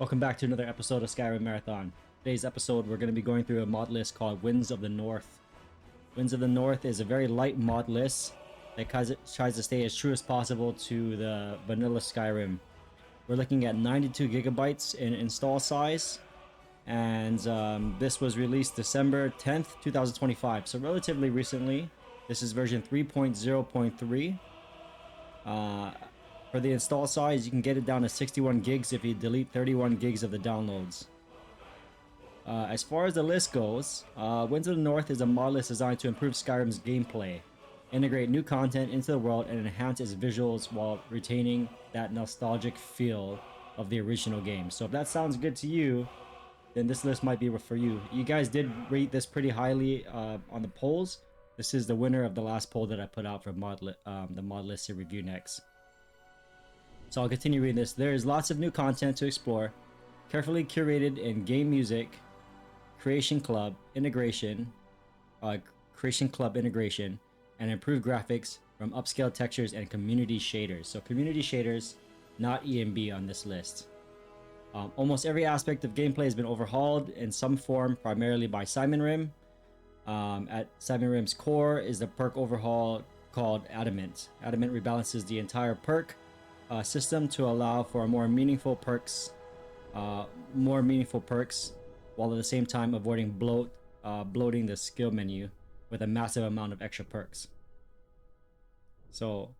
Welcome back to another episode of Skyrim Marathon. Today's episode, we're going to be going through a mod list called Winds of the North. Winds of the North is a very light mod list that tries to stay as true as possible to the vanilla Skyrim. We're looking at 92 gigabytes in install size, and this was released December 10th, 2025, so relatively recently. This is version 3.0.3. For the install size, you can get it down to 61 gigs if you delete 31 gigs of the downloads. As far as the list goes, Winds of the North is a mod list designed to improve Skyrim's gameplay, integrate new content into the world, and enhance its visuals while retaining that nostalgic feel of the original game. So if that sounds good to you, then this list might be for you. You guys did rate this pretty highly on the polls. This is the winner of the last poll that I put out for the mod list to review next. So I'll continue reading this. There is lots of new content to explore, carefully curated in game music, creation club integration, and improved graphics from upscaled textures and community shaders. So community shaders, not EMB on this list. Almost every aspect of gameplay has been overhauled in some form, primarily by Simonrim. At Simonrim's core is the perk overhaul called Adamant. Adamant rebalances the entire perk system to allow for more meaningful perks, while at the same time avoiding bloating the skill menu with a massive amount of extra perks. So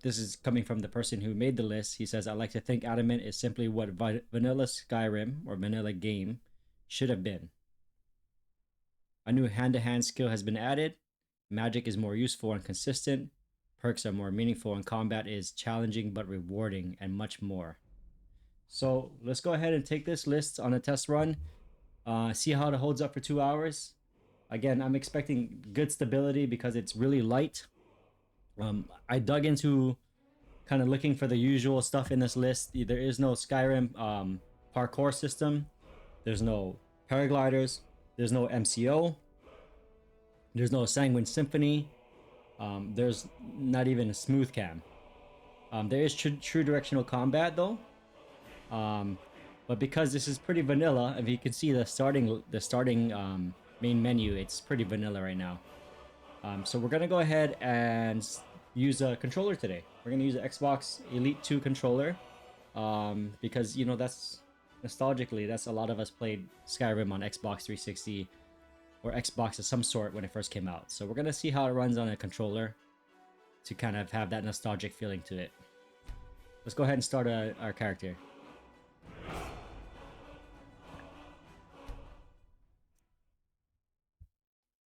this is coming from the person who made the list. He says, "I like to think Adamant is simply what vanilla Skyrim or vanilla game should have been. A new hand-to-hand skill has been added. Magic is more useful and consistent. Perks are more meaningful, and combat is challenging but rewarding, and much more." So let's go ahead and take this list on a test run. See how it holds up for 2 hours. Again, I'm expecting good stability because it's really light. I dug into kind of looking for the usual stuff in this list. There is no Skyrim parkour system. There's no paragliders. There's no MCO. There's no Sanguine Symphony. There's not even a smooth cam. There is true directional combat though. But because this is pretty vanilla, if you can see the starting main menu, it's pretty vanilla right now. So we're gonna go ahead and use a controller today. We're gonna use an Xbox Elite 2 controller, because you know that's nostalgically that's a lot of us played Skyrim on Xbox 360 or Xbox of some sort when it first came out. So we're gonna see how it runs on a controller to kind of have that nostalgic feeling to it. Let's go ahead and start our character.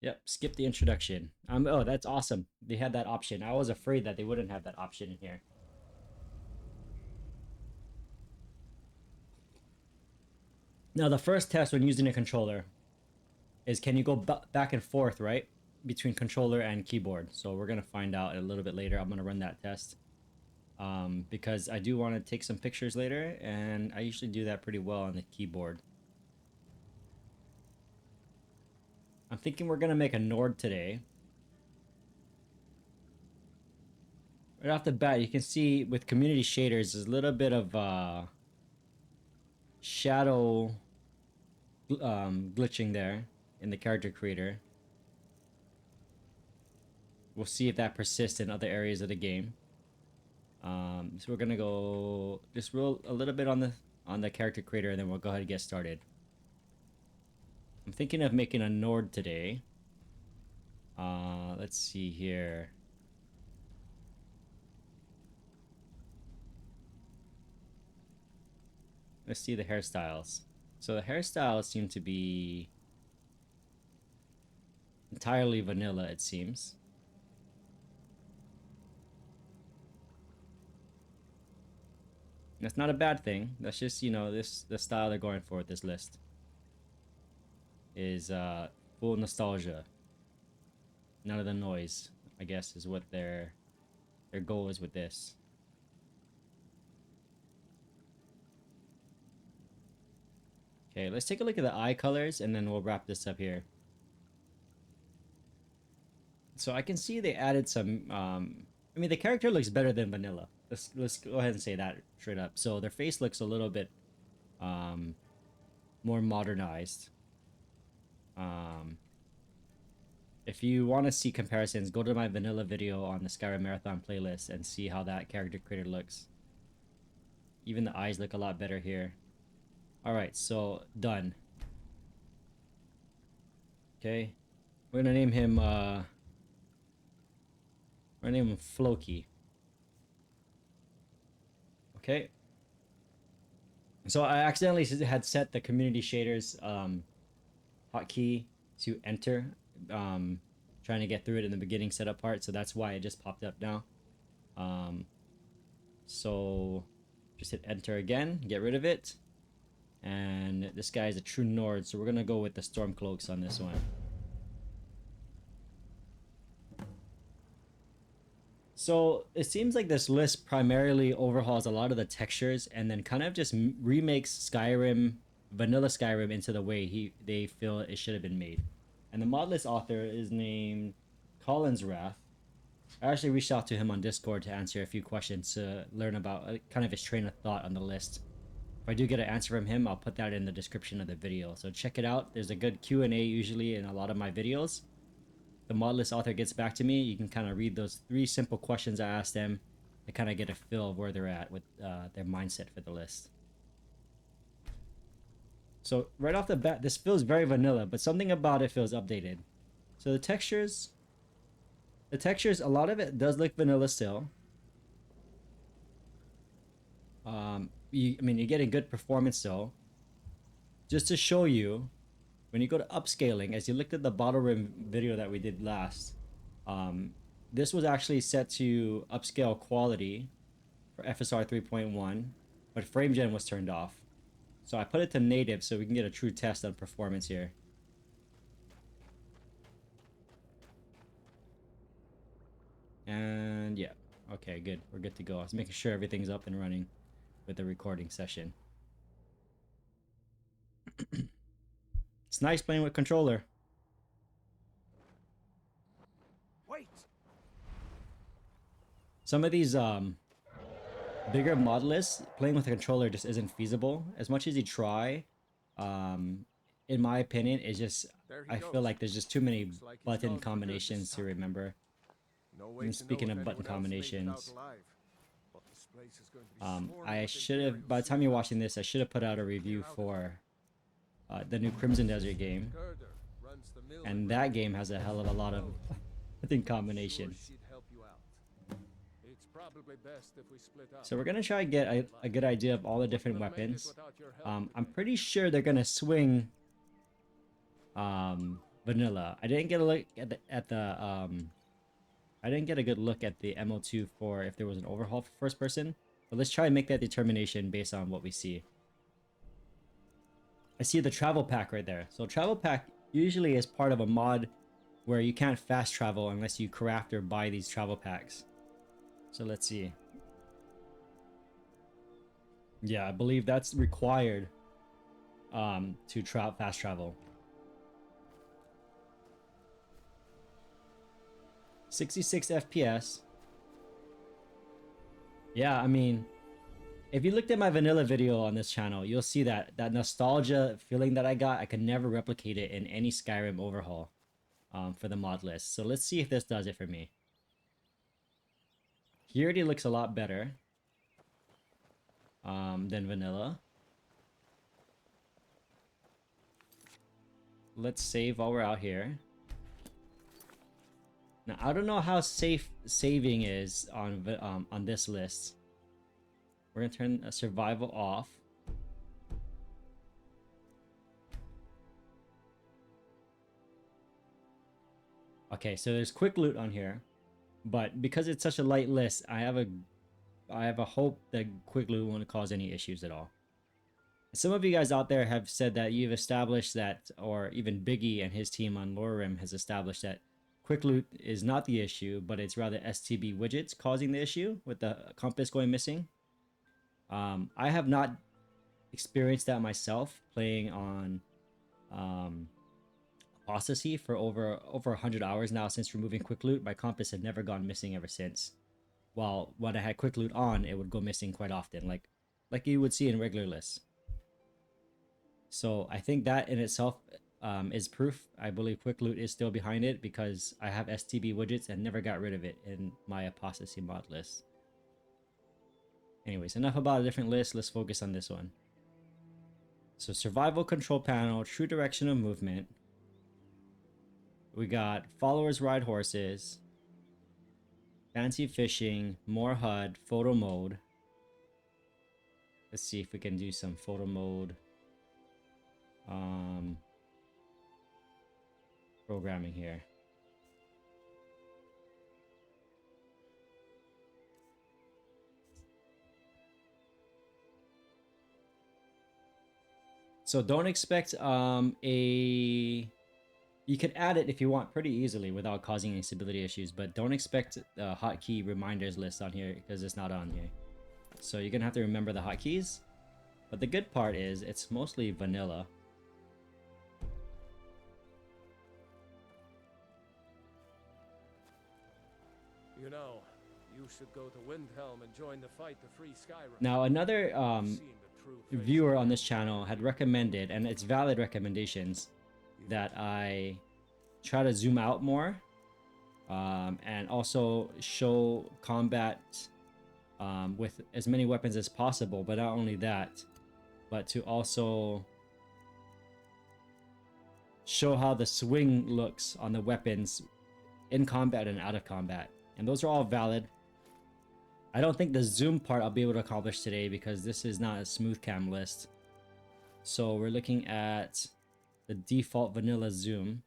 Yep, skip the introduction. Oh, that's awesome. They had that option. I was afraid that they wouldn't have that option in here. Now, the first test when using a controller is can you go back and forth, right? Between controller and keyboard. So we're going to find out a little bit later. I'm going to run that test. Because I do want to take some pictures later, and I usually do that pretty well on the keyboard. I'm thinking we're gonna make a Nord today. Right off the bat, you can see with community shaders, there's a little bit of shadow glitching there in the character creator. We'll see if that persists in other areas of the game. So we're gonna go just roll a little bit on the character creator, and then we'll go ahead and get started. I'm thinking of making a Nord today. Let's see here. Let's see the hairstyles. So the hairstyles seem to be entirely vanilla, it seems. That's not a bad thing. That's just, you know, the style they're going for with this list is full nostalgia. None of the noise, I guess, is what their goal is with this. Okay, let's take a look at the eye colors, and then we'll wrap this up here. So I can see they added some I mean, the character looks better than vanilla. Let's go ahead and say that straight up. So their face looks a little bit more modernized. If you want to see comparisons, go to my vanilla video on the Skyrim Marathon playlist and see how that character creator looks. Even the eyes look a lot better here. Alright, so done. Okay. We're gonna name him Floki. Okay. So I accidentally had set the community shaders hotkey to enter, trying to get through it in the beginning setup part, so that's why it just popped up now. So just hit enter again, get rid of it. And this guy is a true Nord, so we're gonna go with the Stormcloaks on this one. So it seems like this list primarily overhauls a lot of the textures and then kind of just remakes Skyrim, vanilla Skyrim, into the way they feel it should have been made. And the modlist author is named Collins Wrath. I actually reached out to him on Discord to answer a few questions to learn about kind of his train of thought on the list. If I do get an answer from him, I'll put that in the description of the video. So check it out. There's a good Q&A usually in a lot of my videos. The modlist author gets back to me, you can kind of read those 3 simple questions I asked them to kind of get a feel of where they're at with their mindset for the list. So right off the bat, this feels very vanilla, but something about it feels updated. So the textures, a lot of it does look vanilla still. You're getting good performance still. Just to show you, when you go to upscaling, as you looked at the bottle rim video that we did last, this was actually set to upscale quality for FSR 3.1, but frame gen was turned off. So I put it to native so we can get a true test on performance here. And yeah, okay, good. We're good to go. I was making sure everything's up and running with the recording session. It's nice playing with controller. Wait. Some of these bigger mod lists, playing with a controller just isn't feasible. As much as you try, in my opinion, it's just I feel like there's just too many button combinations to remember. And speaking of button combinations, I should have, by the time you're watching this, I should have put out a review for the new Crimson Desert game, and that game has a hell of a lot of button combinations. So we're gonna try to get a good idea of all the different weapons. I'm pretty sure they're gonna swing vanilla. I didn't get a look at the I didn't get a good look at the MO2 for if there was an overhaul for first person, but let's try and make that determination based on what we see. I see the travel pack right there. So travel pack usually is part of a mod where you can't fast travel unless you craft or buy these travel packs. So let's see. Yeah, I believe that's required to fast travel. 66 FPS. Yeah, I mean, if you looked at my vanilla video on this channel, you'll see that nostalgia feeling that I got, I could never replicate it in any Skyrim overhaul for the mod list. So let's see if this does it for me. He already looks a lot better than vanilla. Let's save while we're out here. Now, I don't know how safe saving is on this list. We're gonna turn survival off. Okay, so there's quick loot on here, but because it's such a light list, I have a hope that quick loot won't cause any issues at all. Some of you guys out there have said that you've established that, or even Biggie and his team on Lorerim has established that quick loot is not the issue, but it's rather STB widgets causing the issue with the compass going missing. I have not experienced that myself playing on Apostasy for over 100 hours now since removing quick loot. My compass had never gone missing ever since. While when I had quick loot on, it would go missing quite often, like you would see in regular lists. So I think that in itself is proof. I believe quick loot is still behind it because I have STB widgets and never got rid of it in my apostasy mod list. Anyways, enough about a different list. Let's focus on this one. So survival control panel, true direction of movement. We got followers ride horses, fancy fishing, more HUD, photo mode. Let's see if we can do some photo mode programming here. So don't expect you can add it if you want pretty easily without causing any stability issues, but don't expect the hotkey reminders list on here because it's not on here. So you're gonna have to remember the hotkeys. But the good part is it's mostly vanilla. You know, you should go to Windhelm and join the fight to free Skyrim. Now another viewer on this channel had recommended, and it's valid recommendations, that I try to zoom out more and also show combat with as many weapons as possible, but not only that, but to also show how the swing looks on the weapons in combat and out of combat. And those are all valid. I don't think the zoom part I'll be able to accomplish today because this is not a smooth cam list. So we're looking at the default vanilla zoom.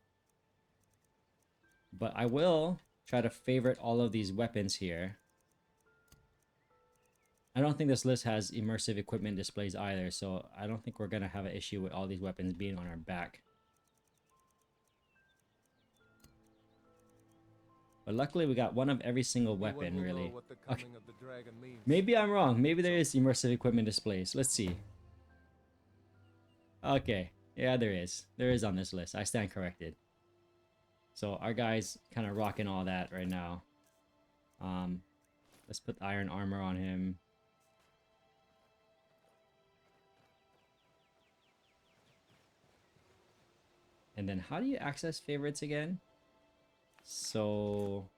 But I will try to favorite all of these weapons here. I don't think this list has immersive equipment displays either, so I don't think we're going to have an issue with all these weapons being on our back. But luckily we got one of every single weapon, really. Okay. Maybe I'm wrong. Maybe there is immersive equipment displays. Let's see. Okay. Yeah, there is. There is on this list. I stand corrected. So our guy's kind of rocking all that right now. Let's put iron armor on him. And then how do you access favorites again? So...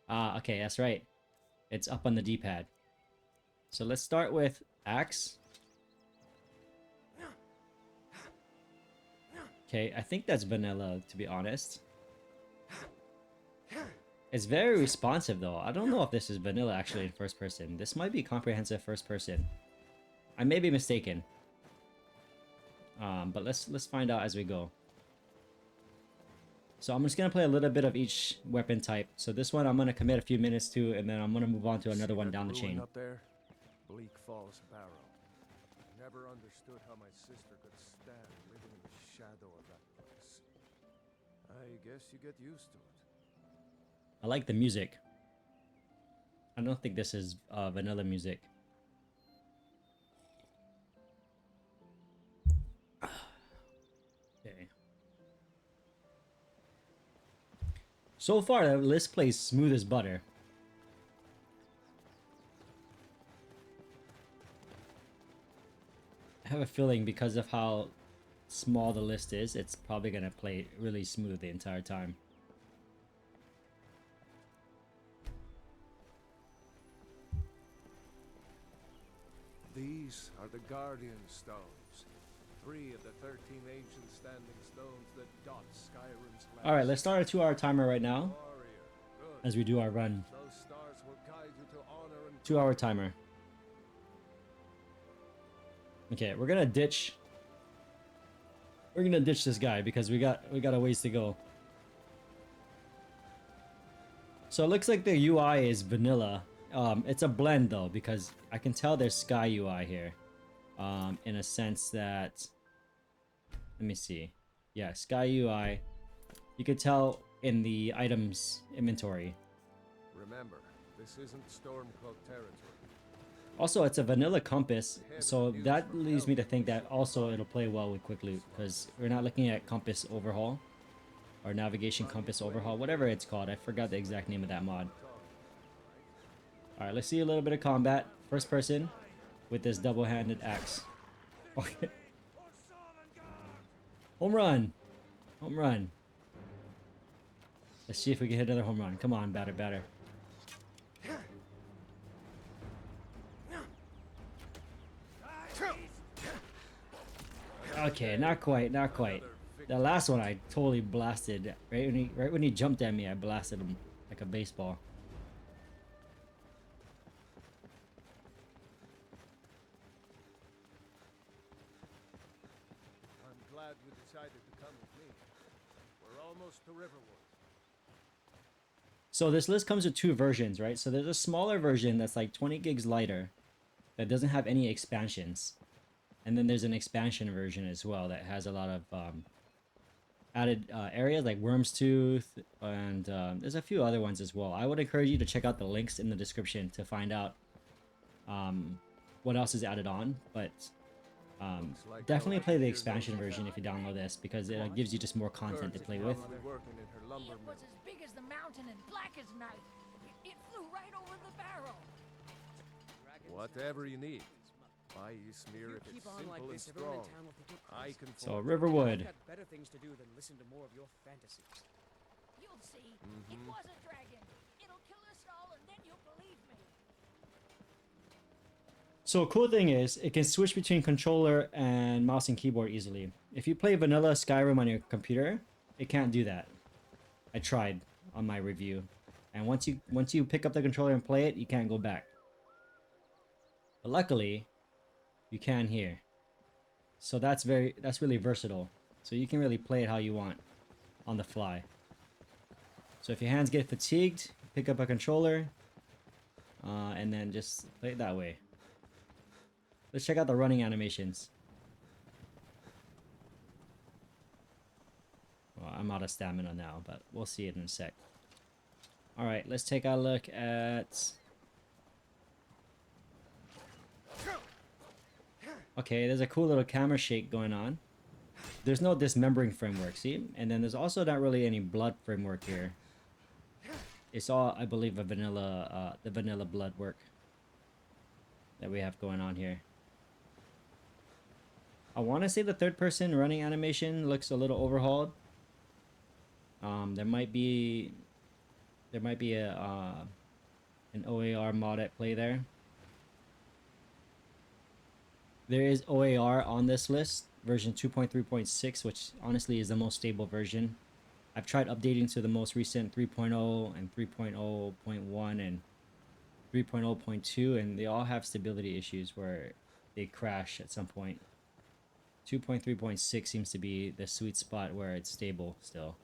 okay, that's right. It's up on the D-pad. So let's start with axe. Okay, I think that's vanilla, to be honest. It's very responsive, though. I don't know if this is vanilla, actually, in first person. This might be comprehensive first person. I may be mistaken. But let's find out as we go. So I'm just gonna play a little bit of each weapon type. So this one I'm gonna commit a few minutes to, and then I'm gonna move on to another one down the chain. Up there? Bleak Falls Barrow. Never understood how my sister could stand living in the shadow of that place. I guess you get used to it. I like the music. I don't think this is vanilla music. Okay. So far, the list plays smooth as butter. I have a feeling because of how small the list is, it's probably gonna play really smooth the entire time. These are the Guardian Stones. 3 of the 13 ancient standing stones that dot Skyrim's landscape. Alright, let's start a 2-hour timer right now as we do our run. Those stars will guide you to honor and 2-hour timer. Okay, we're gonna ditch. We're gonna ditch this guy because we got a ways to go. So it looks like the UI is vanilla. It's a blend though because I can tell there's Sky UI here. In a sense that, let me see. Yeah, Sky UI. You could tell in the items inventory. remember, this isn't Stormcloak territory. Also, it's a vanilla compass, so that leads me to think that also it'll play well with quick loot because we're not looking at compass overhaul or navigation compass overhaul, whatever it's called. I forgot the exact name of that mod. All right, let's see a little bit of combat. First person. with this double-handed axe. Okay. Home run! Home run. Let's see if we can hit another home run. Come on, batter, batter. Okay, not quite, not quite. The last one I totally blasted. Right when he jumped at me, I blasted him like a baseball. I'm glad you decided to come with me. We're almost to Riverwood. So this list comes with two versions, right? So there's a smaller version that's like 20 gigs lighter that doesn't have any expansions. And then there's an expansion version as well that has a lot of added areas like Worm's Tooth, and there's a few other ones as well. I would encourage you to check out the links in the description to find out what else is added on. But definitely play the expansion version if you download this, because it gives you just more content to play with. It was as big as the mountain and black as night. It flew right over the barrel. Whatever you need. My smear if it's simple and strong. I can. So Riverwood. Got better things to do than listen to more of your fantasies. You'll see. It was a dragon. It'll kill us all, and then you'll believe me. So cool thing is, it can switch between controller and mouse and keyboard easily. If you play vanilla Skyrim on your computer, it can't do that. I tried on my review, and once you pick up the controller and play it, you can't go back. But luckily, you can here. So that's really versatile. So you can really play it how you want on the fly. So if your hands get fatigued, pick up a controller, and then just play it that way. Let's check out the running animations. Well, I'm out of stamina now, but we'll see it in a sec. Alright, let's take a look at... Okay, there's a cool little camera shake going on. There's no dismembering framework, see? And then there's also not really any blood framework here. It's all, I believe, a vanilla, the vanilla blood work that we have going on here. I want to say the third person running animation looks a little overhauled. There might be a an OAR mod at play there. There is OAR on this list, version 2.3.6, which honestly is the most stable version. I've tried updating to the most recent 3.0 and 3.0.1 and 3.0.2, and they all have stability issues where they crash at some point. 2.3.6 seems to be the sweet spot where it's stable still.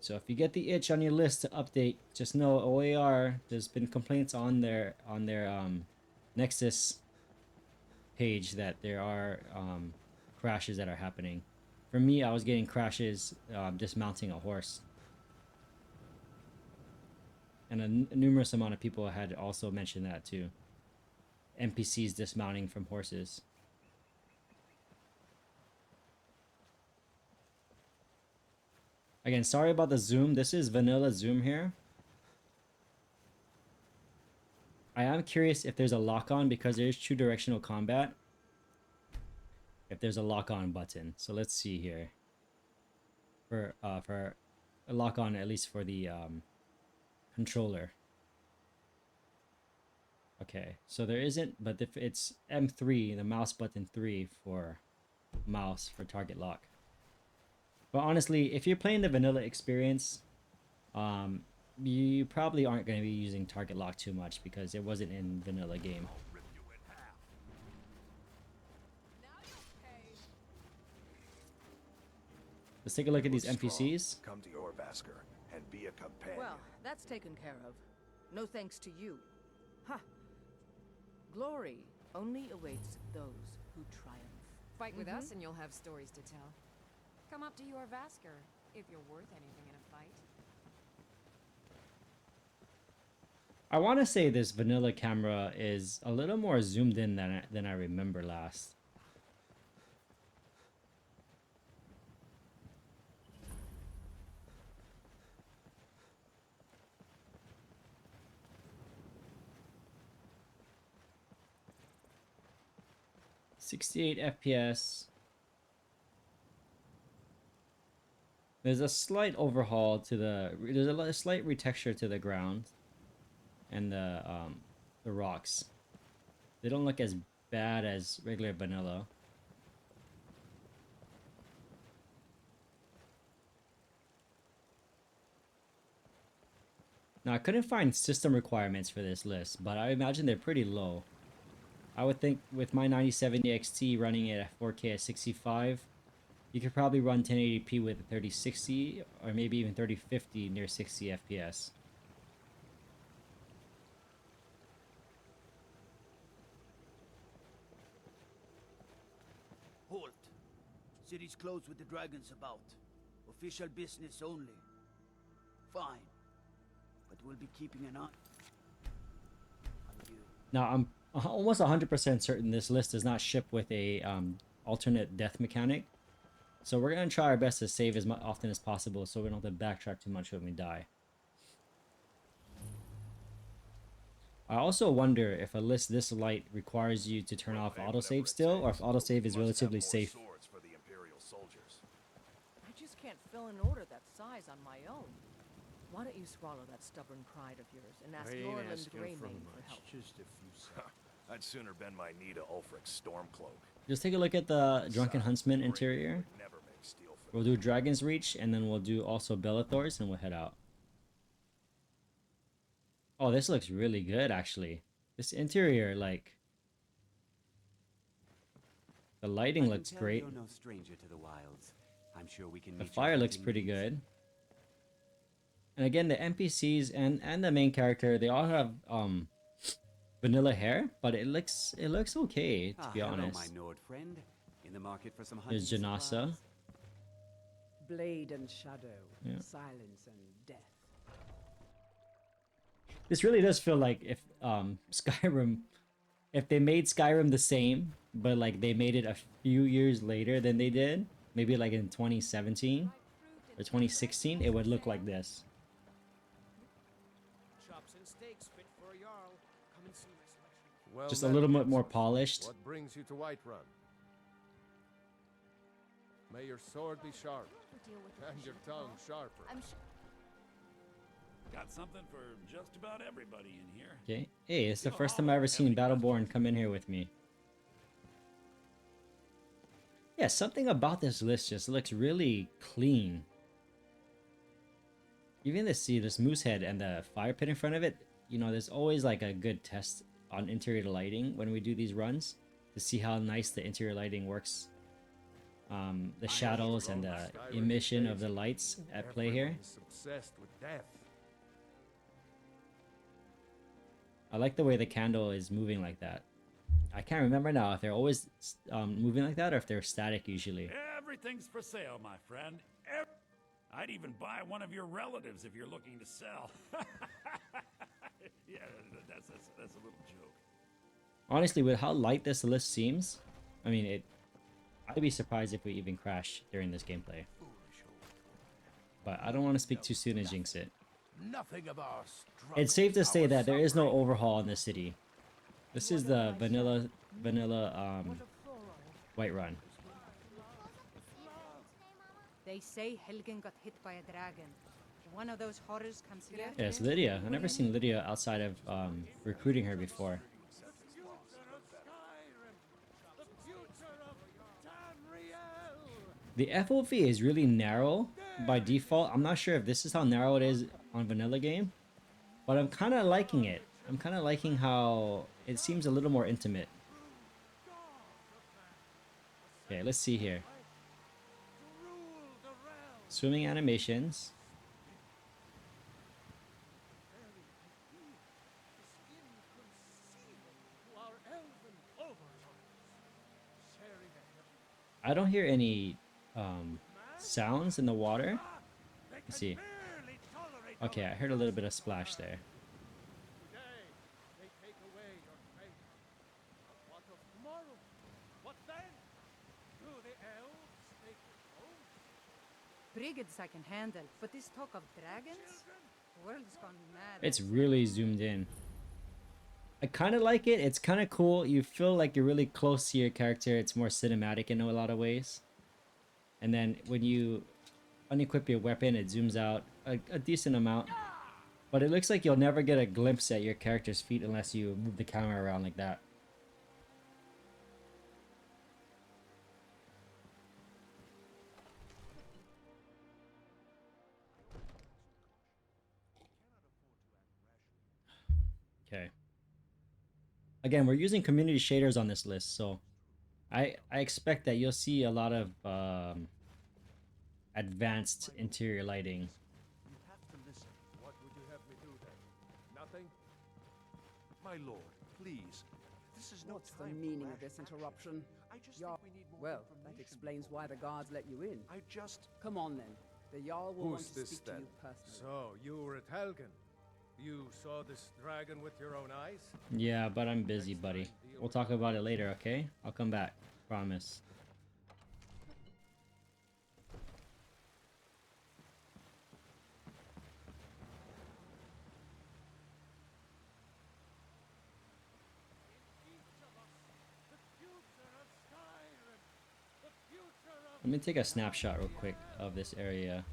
So if you get the itch on your list to update, just know OAR, there's been complaints on their Nexus page that there are crashes that are happening. For me, I was getting crashes dismounting a horse. And a numerous amount of people had also mentioned that too. NPCs dismounting from horses. Again, sorry about the zoom. This is vanilla zoom here. I am curious if there's a lock-on, because there's true directional combat. If there's a lock-on button. So let's see here. For a lock-on, at least for the controller. Okay, so there isn't, but if it's M3, the mouse button 3 for mouse for target lock. But honestly, if you're playing the vanilla experience, you probably aren't going to be using target lock too much because it wasn't in vanilla game. Let's take a look at these NPCs. Come to your Vasker and be a companion. Well, that's taken care of. No thanks to you. Ha! Glory only awaits those who triumph. Fight with us and you'll have stories to tell. Come up to your Vasker if you're worth anything in a fight. I want to say this vanilla camera is a little more zoomed in than I remember last. 68 FPS. There's a slight overhaul to there's a slight retexture to the ground and the rocks. They don't look as bad as regular vanilla. Now I couldn't find system requirements for this list, but I imagine they're pretty low. I would think with my 9070 XT running it at 4K at 65, you could probably run 1080p with a 3060 or maybe even 3050 near 60 FPS. Halt. City's closed with the dragons about. Official business only. Fine. But we'll be keeping an eye on you. Now I'm almost 100% certain this list does not ship with a alternate death mechanic. So we're going to try our best to save as often as possible so we don't have to backtrack too much when we die. I also wonder if a list this light requires you to turn off autosave still, or if autosave is relatively safe. I just can't fill an order that size on my own. Why don't you swallow that stubborn pride of yours and ask Norland Greymane for help? Just a few seconds. I'd sooner bend my knee to Ulfric's Stormcloak. Just take a look at the Drunken Huntsman interior. Never make steel for We'll do Dragon's Reach, and then we'll do also Bellathor's, and we'll head out. Oh, this looks really good, actually. This interior, like... The lighting looks great. You're no stranger to the wilds. I'm sure we can The meet fire your looks hunting pretty needs. good. And again, the NPCs and the main character, they all have vanilla hair, but it looks okay, to be hello, honest. my Nord friend. In the market for some There's hunting Janasa. supplies? Blade and shadow, Yeah. silence and death. This really does feel like if Skyrim, if they made Skyrim the same, but like they made it a few years later than they did, maybe like in 2017 or 2016, it would look like this. Chops and steaks fit for a jarl. Come and see my selection. Well, Just a then, little bit more Gibson, polished. What brings you to Whiterun? May your sword be sharp and your tongue sharper. I'm sure. Got something for just about everybody in here. Okay. Hey, it's the first time I've ever seen Battleborn come in here with me. Yeah, something about this list just looks really clean. Even this moose head and the fire pit in front of it, you know, there's always like a good test on interior lighting when we do these runs to see how nice the interior lighting works. The shadows and the emission of the lights at play here. Everyone's obsessed with death. I like the way the candle is moving like that. I can't remember now if they're always moving like that or if they're static usually. Everything's for sale, my friend. I'd even buy one of your relatives if you're looking to sell. Yeah, that's a little joke. Honestly, with how light this list seems, I mean, I'd be surprised if we even crash during this gameplay. But I don't want to speak too soon and jinx it. Nothing of our It's safe to say that there is no overhaul in the city. This is the vanilla Whiterun. They say Helgen got hit by a dragon. One of those horrors comes here. Yeah, it's Lydia. I've never seen Lydia outside of recruiting her before. The FOV is really narrow by default. I'm not sure if this is how narrow it is on vanilla game, but I'm kind of liking it. I'm kind of liking how it seems a little more intimate. Okay, let's see here. Swimming animations. I don't hear any sounds in the water. Let's see. Okay, I heard a little bit of splash there. Brigands I can handle, but this talk of dragons? The world's gone mad. It's really zoomed in. I kind of like it. It's kind of cool. You feel like you're really close to your character. It's more cinematic in a lot of ways. And then when you unequip your weapon, it zooms out a decent amount. But it looks like you'll never get a glimpse at your character's feet unless you move the camera around like that. Okay. Again, we're using community shaders on this list, so I expect that you'll see a lot of advanced interior lighting. You have to listen. What would you have me do then? Nothing? My lord, please. This is no What's the time for meaning rash of this action. interruption? I just Jarl. think we need more Well, information. that explains why the guards let you in. I just... Come on then. The Jarl will want Who's to this speak to then? you personally. So, you were at Helgen. You saw this dragon with your own eyes? Yeah, but I'm busy, buddy. We'll talk about it later, okay? I'll come back. Promise. Let me take a snapshot real quick of this area.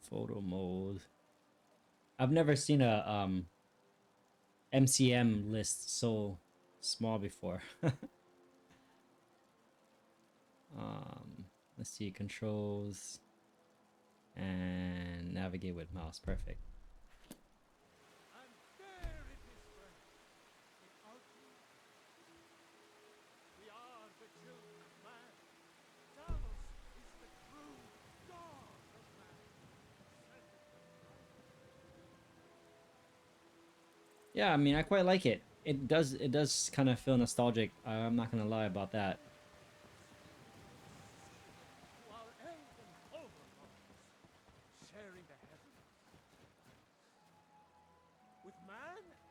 Photo mode. I've never seen a MCM list so small before. Let's see, controls and navigate with mouse. Perfect. Yeah, I mean, I quite like it. It does kind of feel nostalgic. I'm not gonna lie about that.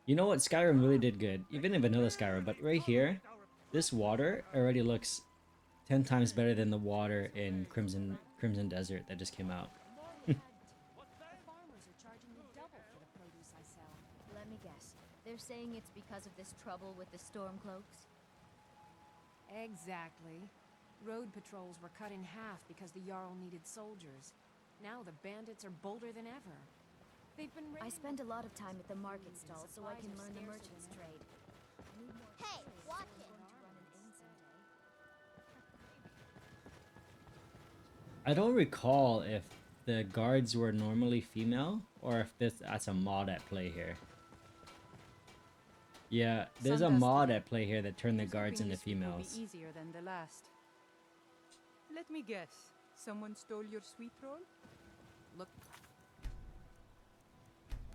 You know what? Skyrim really did good, even in vanilla Skyrim. But right here, this water already looks 10 times better than the water in Crimson Desert that just came out. The farmers are charging me double for the produce I sell. Let me guess. They're saying it's because of this trouble with the Stormcloaks? Exactly. Road patrols were cut in half because the Jarl needed soldiers. Now the bandits are bolder than ever. They've been I spend a lot of time at the market stall so I can learn the merchant's trade. Hey, watch it! I don't recall if the guards were normally female or if that's a mod at play here. Yeah, there's a mod at play here that turned the guards into females. Easier than the last. Let me guess. Someone stole your sweet roll? Look.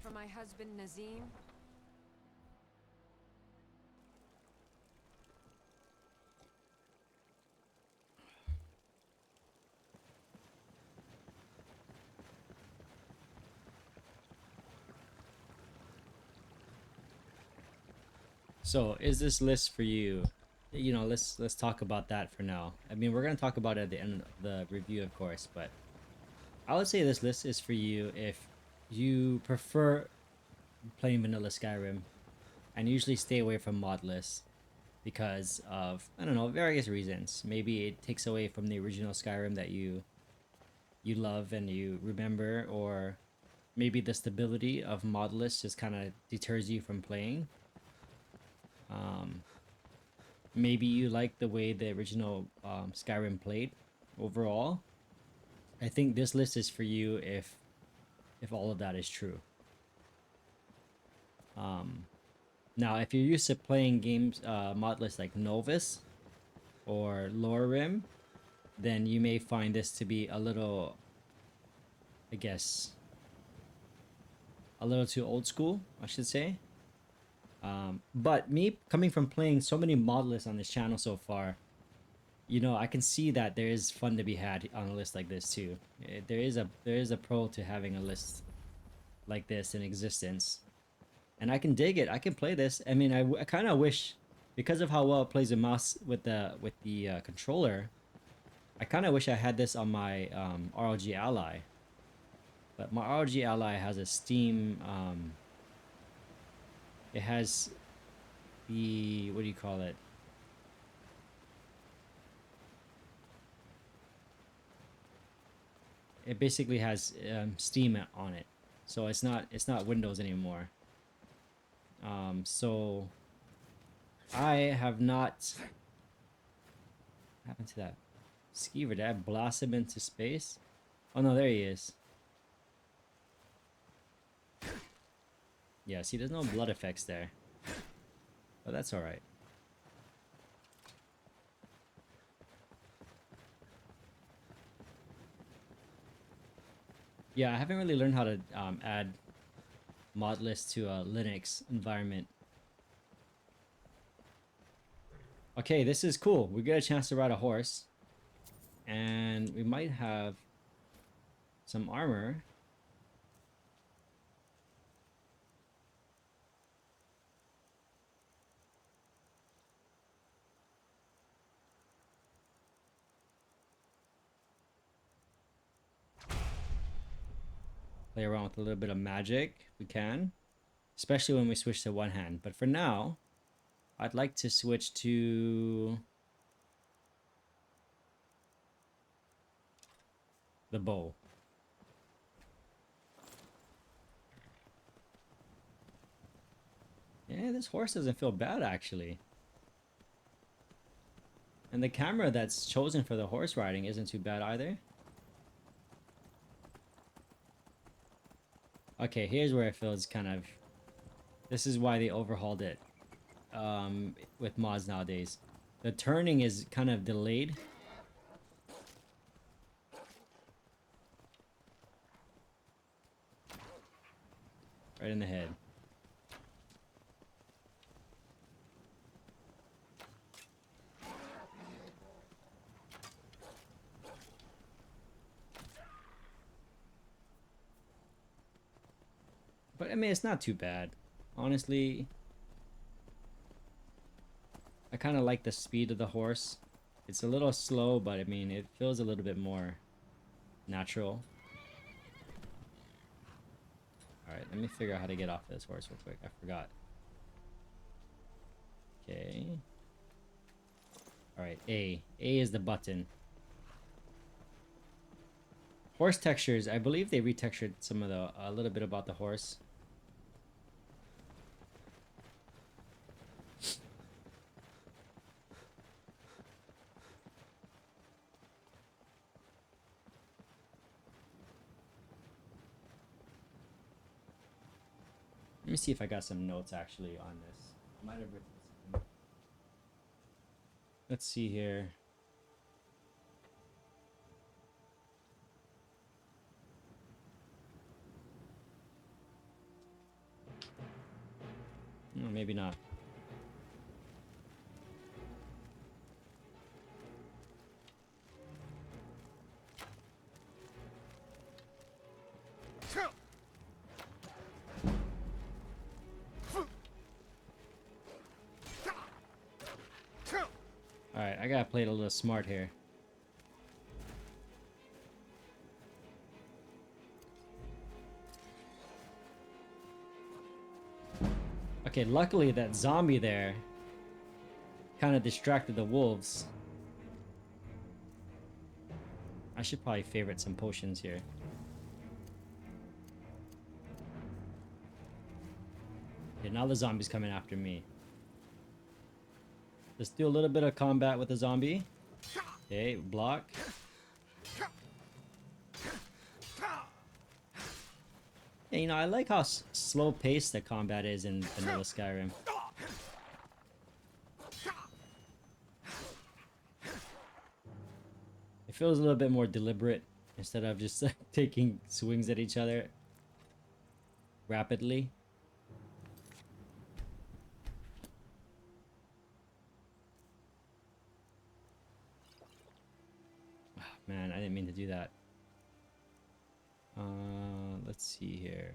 For my husband Nazim. So, is this list for you? You know, let's talk about that for now. I mean, we're gonna talk about it at the end of the review, of course, but I would say this list is for you if you prefer playing vanilla Skyrim and usually stay away from mod lists because of, I don't know, various reasons. Maybe it takes away from the original Skyrim that you love and you remember, or maybe the stability of mod lists just kind of deters you from playing. Maybe you like the way the original Skyrim played overall. I think this list is for you if all of that is true. Now, if you're used to playing games mod lists like Novus or Lorerim, then you may find this to be a little, I guess, a little too old school, I should say. But me coming from playing so many mod lists on this channel so far, you know, I can see that there is fun to be had on a list like this too. There is a pro to having a list like this in existence, and I can dig it. I can play this. I mean, I kind of wish, because of how well it plays with mouse with the controller, I kind of wish I had this on my RLG ally. But my RLG ally has a Steam... it has the... what do you call it? It basically has Steam on it. So it's not Windows anymore. So I have not... What happened to that skeever? Did I blast him into space? Oh no, there he is. Yeah, see, there's no blood effects there. But that's alright. Yeah, I haven't really learned how to add modlist to a Linux environment. Okay, this is cool. We get a chance to ride a horse. And we might have some armor. Play around with a little bit of magic. We can. Especially when we switch to one hand. But for now, I'd like to switch to the bow. Yeah, this horse doesn't feel bad actually. And the camera that's chosen for the horse riding isn't too bad either. Okay, here's where it feels kind of... This is why they overhauled it with mods nowadays. The turning is kind of delayed. Right in the head. But I mean, it's not too bad. Honestly, I kind of like the speed of the horse. It's a little slow, but I mean, it feels a little bit more natural. Alright, let me figure out how to get off this horse real quick. I forgot. Okay. Alright, A. A is the button. Horse textures. I believe they retextured some of the... a little bit about the horse. Let me see if I got some notes actually on this. I might have written something. Let's see here. No, maybe not. Alright, I gotta play it a little smart here. Okay, luckily that zombie there kind of distracted the wolves. I should probably favorite some potions here. Okay, now the zombie's coming after me. Let's do a little bit of combat with the zombie. Okay, block. Yeah, you know, I like how slow-paced the combat is in vanilla Skyrim. It feels a little bit more deliberate instead of just taking swings at each other rapidly. Man, I didn't mean to do that. Let's see here.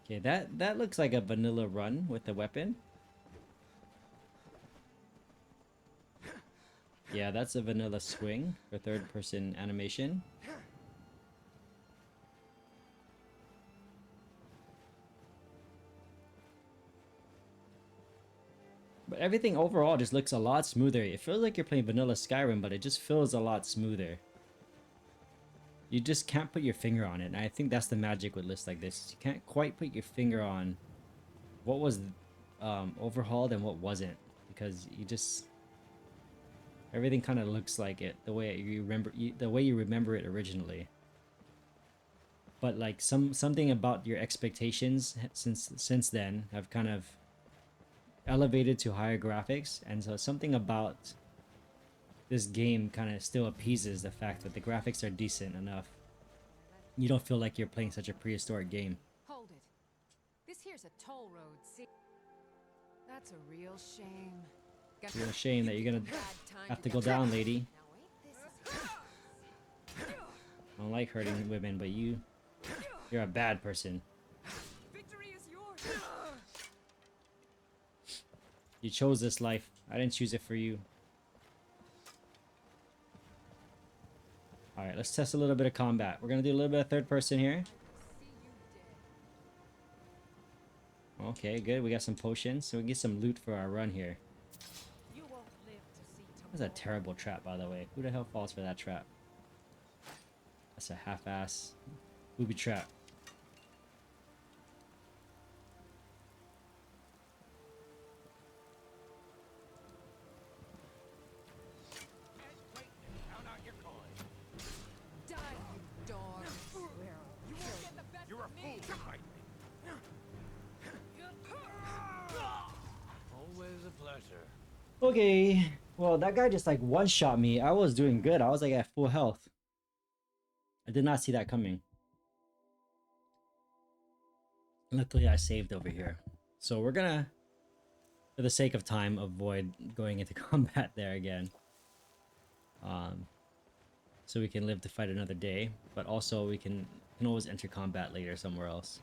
Okay, that looks like a vanilla run with the weapon. Yeah, that's a vanilla swing for third-person animation. But everything overall just looks a lot smoother. It feels like you're playing vanilla Skyrim, but it just feels a lot smoother. You just can't put your finger on it, and I think that's the magic with lists like this. You can't quite put your finger on what was overhauled and what wasn't, because you just everything kind of looks like it the way you remember it originally. But like something about your expectations since then have kind of elevated to higher graphics, and so something about this game kind of still appeases the fact that the graphics are decent enough. You don't feel like you're playing such a prehistoric game. Hold it. This here's a toll road, see? That's a real shame. It's a real shame that you're gonna have to go down, lady. I don't like hurting women, but you're a bad person. Victory is yours. You chose this life. I didn't choose it for you. Alright, let's test a little bit of combat. We're gonna do a little bit of third person here. Okay, good. We got some potions, so we can get some loot for our run here. That's a terrible trap, by the way. Who the hell falls for that trap? That's a half-ass booby trap. Okay, well that guy just like one-shot me. I was doing good. I was like at full health. I did not see that coming. Luckily I saved over here. So we're gonna, for the sake of time, avoid going into combat there again. So we can live to fight another day, but also we can always enter combat later somewhere else.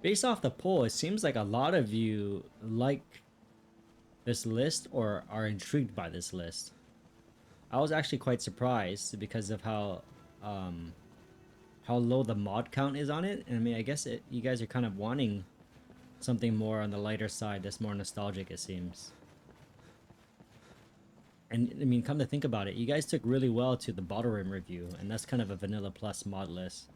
Based off the poll, it seems like a lot of you like this list or are intrigued by this list. I was actually quite surprised because of how low the mod count is on it. And I mean, I guess you guys are kind of wanting something more on the lighter side that's more nostalgic, it seems. And I mean, come to think about it, you guys took really well to the Whiterun review, and that's kind of a vanilla plus mod list.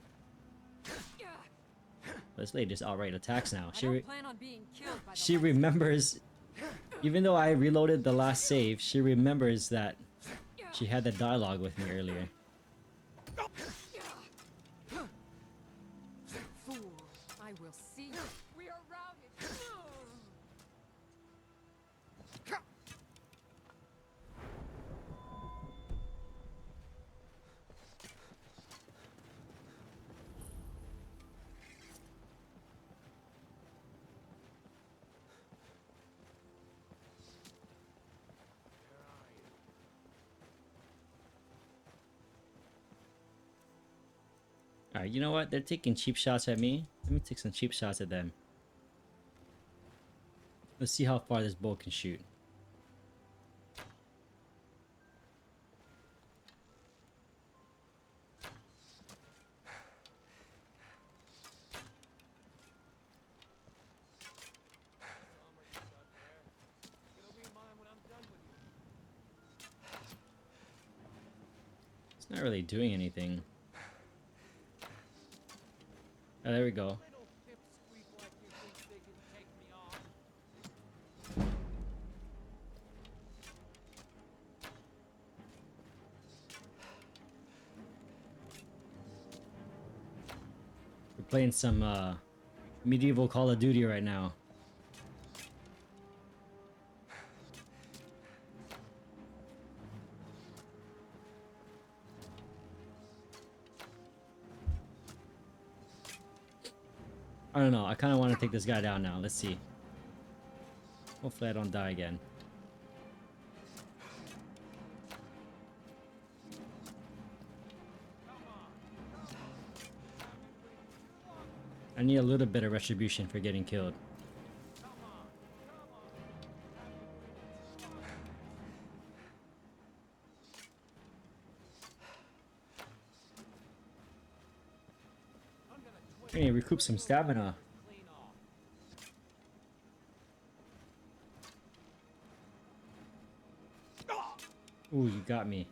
This lady just outright attacks now. She remembers, even though I reloaded the last save, she remembers that she had that dialogue with me earlier. Fool, I will see you. We are routed. Alright, you know what? They're taking cheap shots at me. Let me take some cheap shots at them. Let's see how far this bow can shoot. It's not really doing anything. Oh, there we go. We're playing some medieval Call of Duty right now. I don't know. I kind of want to take this guy down now. Let's see. Hopefully I don't die again. I need a little bit of retribution for getting killed. I need to recoup some stamina. Ooh, you got me.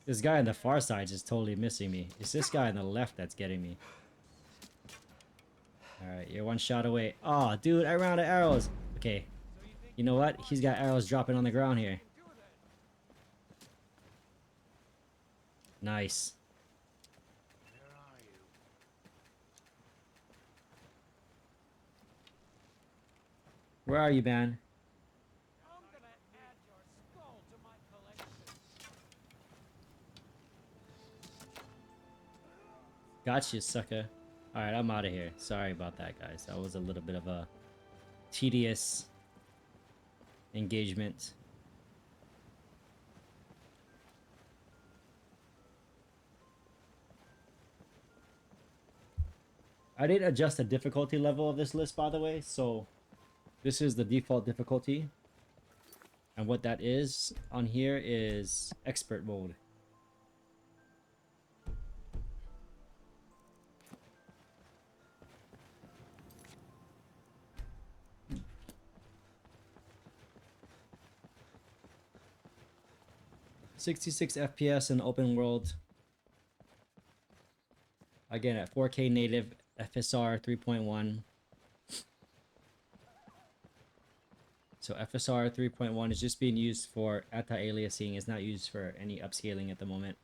This guy on the far side is totally missing me. It's this guy on the left that's getting me. Alright, you're one shot away. Oh, dude, I ran out of arrows. Okay. You know what? He's got arrows dropping on the ground here. Nice. Where are you, man? Gotcha, sucker. Alright, I'm out of here. Sorry about that, guys. That was a little bit of a tedious engagement. I did adjust the difficulty level of this list, by the way, so this is the default difficulty. And what that is on here is expert mode. .66 FPS in open world. Again at 4K native FSR 3.1. So FSR 3.1 is just being used for anti-aliasing. It's not used for any upscaling at the moment.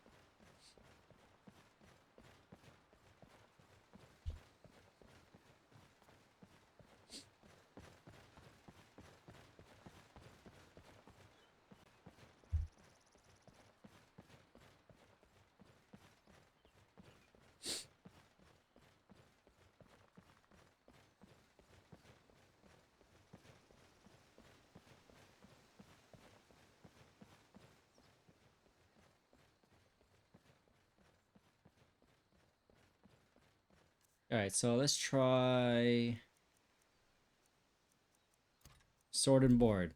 Alright, so let's try Sword and Board.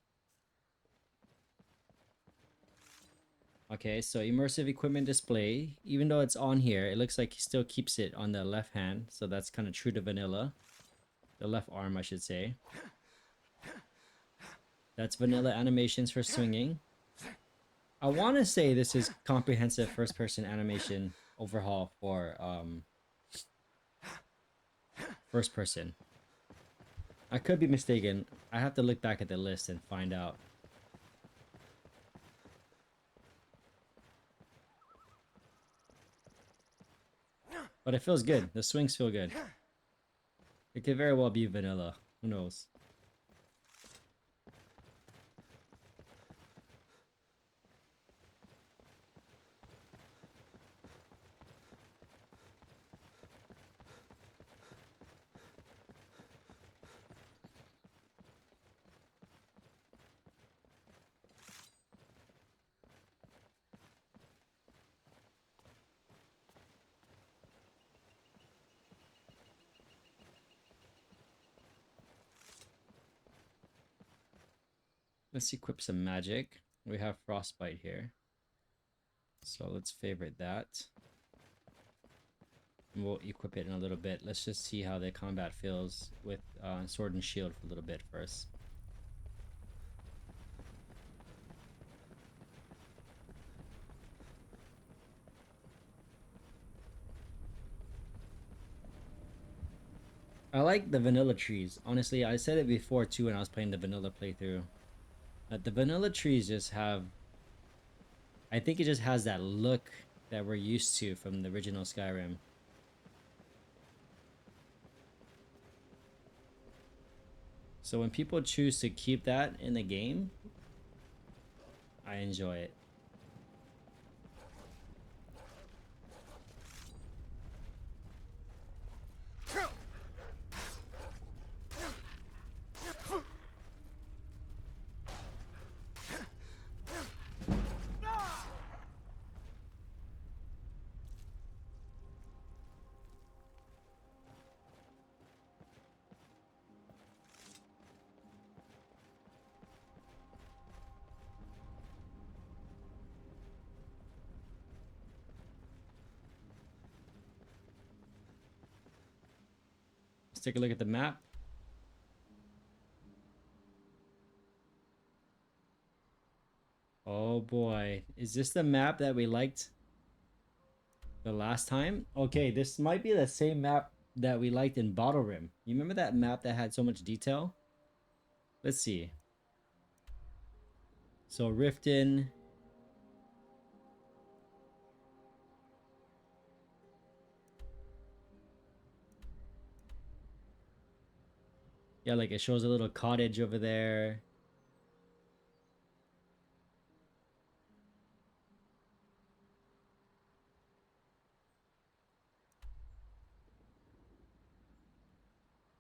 Okay, so immersive equipment display. Even though it's on here, it looks like he still keeps it on the left hand. So that's kind of true to vanilla. The left arm, I should say. That's vanilla animations for swinging. I want to say this is comprehensive first-person animation overhaul for first person. I could be mistaken. I have to look back at the list and find out. But it feels good. The swings feel good. It could very well be vanilla. Who knows? Let's equip some magic. We have frostbite here. So let's favorite that. And we'll equip it in a little bit. Let's just see how the combat feels with sword and shield for a little bit first. I like the vanilla trees. Honestly, I said it before too when I was playing the vanilla playthrough. The vanilla trees just have... I think it just has that look that we're used to from the original Skyrim. So when people choose to keep that in the game, I enjoy it. take a look at the map. Oh boy, is this the map that we liked the last time? Okay, this might be the same map that we liked in Bottle Rim. You remember that map that had so much detail? Let's see. So Riften. Yeah, like it shows a little cottage over there.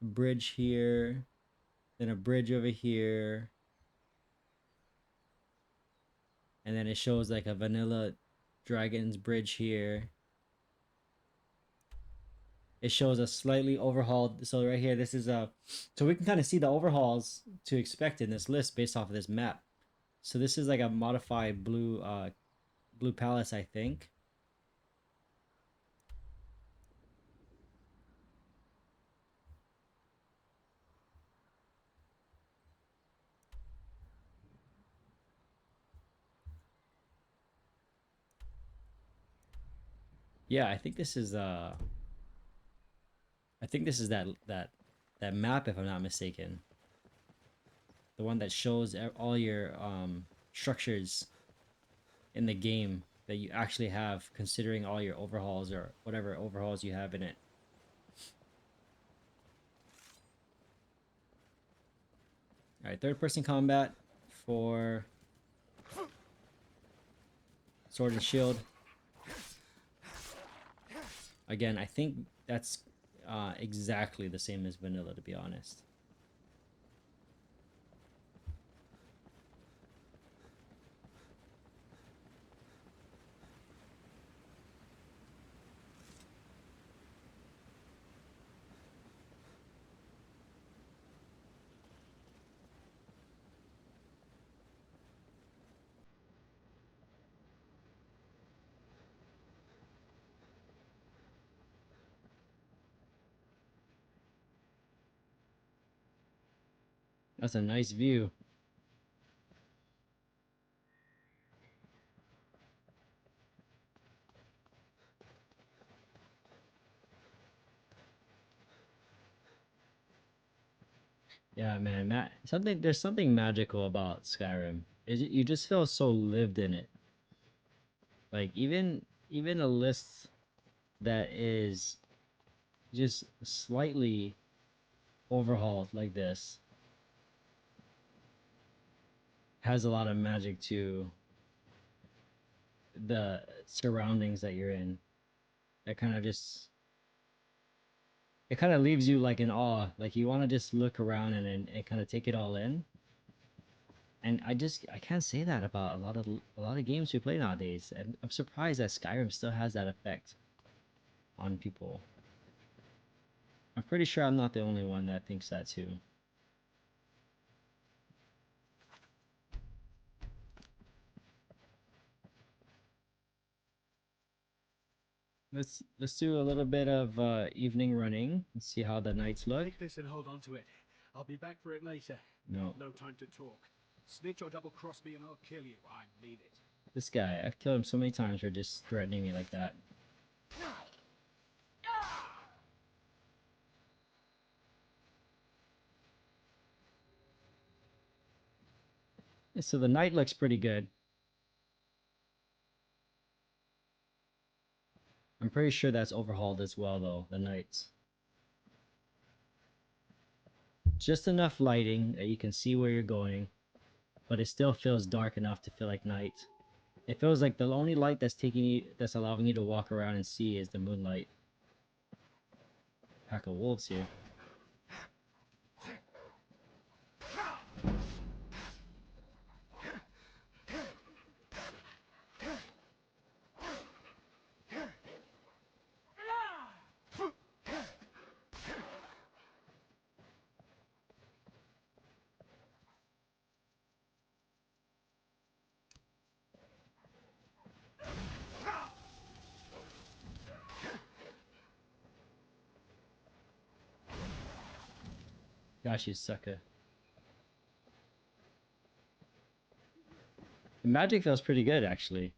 Bridge here, then a bridge over here, and then it shows like a vanilla dragon's bridge here. It shows a slightly overhauled, so right here, this is a, so we can kind of see the overhauls to expect in this list based off of this map. So this is like a modified blue blue palace, I think. Yeah, I think this is that map, if I'm not mistaken. The one that shows all your structures in the game that you actually have, considering all your overhauls or whatever overhauls you have in it. All right, third person combat for Sword and Shield. Again, I think that's exactly the same as vanilla, to be honest. That's a nice view. Yeah, man, there's something magical about Skyrim. You just feel so lived in it. Like even a list that is just slightly overhauled like this has a lot of magic to the surroundings that you're in. That kind of just, it kind of leaves you like in awe. Like you want to just look around and kind of take it all in. And I can't say that about a lot of games we play nowadays. And I'm surprised that Skyrim still has that effect on people. I'm pretty sure I'm not the only one that thinks that too. Let's do a little bit of evening running and see how the nights look. Take this and hold on to it. I'll be back for it later. No. No time to talk. Snitch or double cross me and I'll kill you. I mean it. This guy, I've killed him so many times for just threatening me like that. So the night looks pretty good. I'm pretty sure that's overhauled as well though, the nights. Just enough lighting that you can see where you're going, but it still feels dark enough to feel like night. It feels like the only light that's allowing you to walk around and see is the moonlight. Pack of wolves here. Gosh, you sucker. The magic feels pretty good, actually.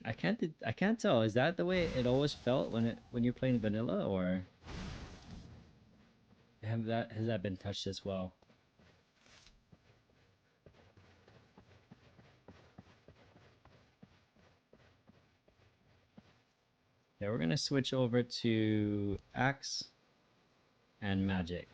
I can't tell. Is that the way it always felt when you're playing vanilla, or has that been touched as well? Yeah, we're gonna switch over to axe and magic.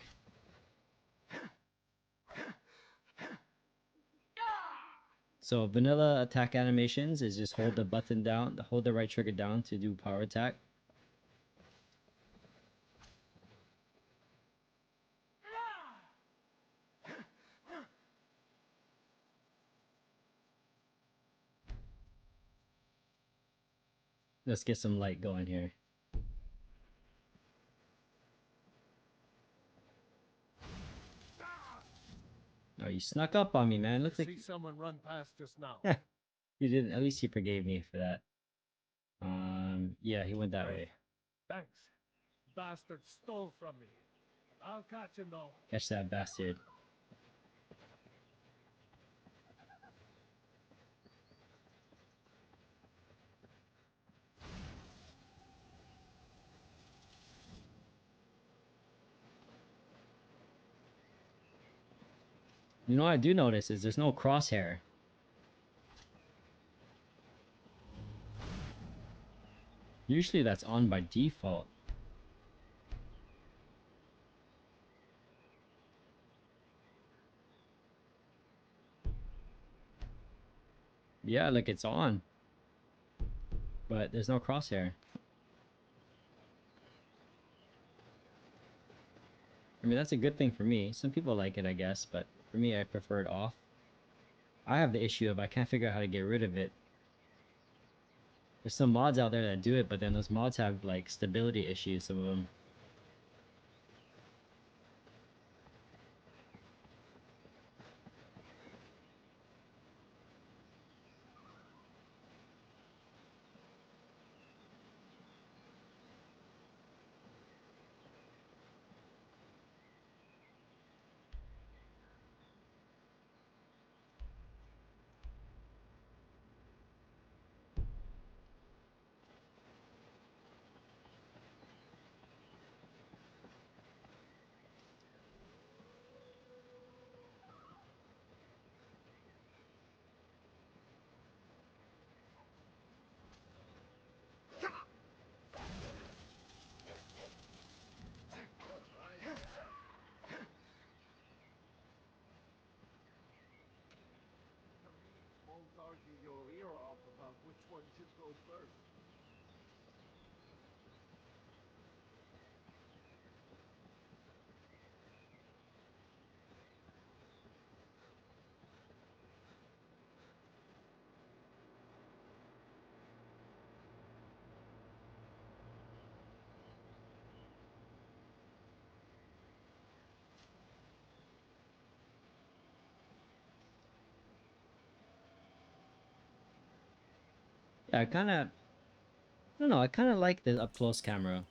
So vanilla attack animations is just hold the button down, hold the right trigger down to do power attack. Let's get some light going here. Oh, you snuck up on me, man. Looks like see someone run past us now. you didn't. At least he forgave me for that. Yeah, he went that way. Thanks. Bastard stole from me. I'll catch him though. Catch that bastard. You know what I do notice is there's no crosshair. Usually that's on by default. Yeah, like it's on. But there's no crosshair. I mean, that's a good thing for me. Some people like it, I guess, but for me, I prefer it off. I have the issue of I can't figure out how to get rid of it. There's some mods out there that do it, but then those mods have like stability issues, some of them. Argue your ear off about which one should go first. Yeah, I don't know, I kind of like the up close camera.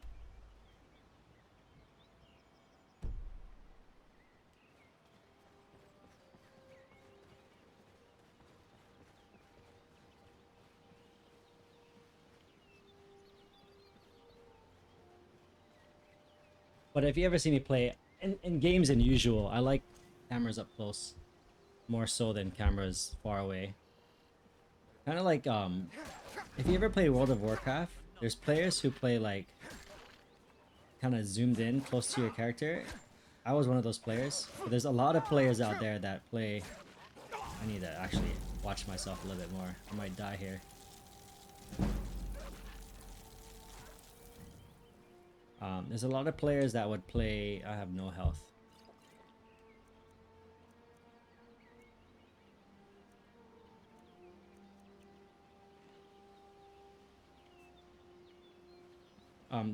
But if you ever see me play in games in usual, I like cameras up close more so than cameras far away. Kind of like if you ever play World of Warcraft, there's players who play like kind of zoomed in close to your character. I was one of those players. But there's a lot of players out there that play. I need to actually watch myself a little bit more. I might die here. There's a lot of players that would play. I have no health.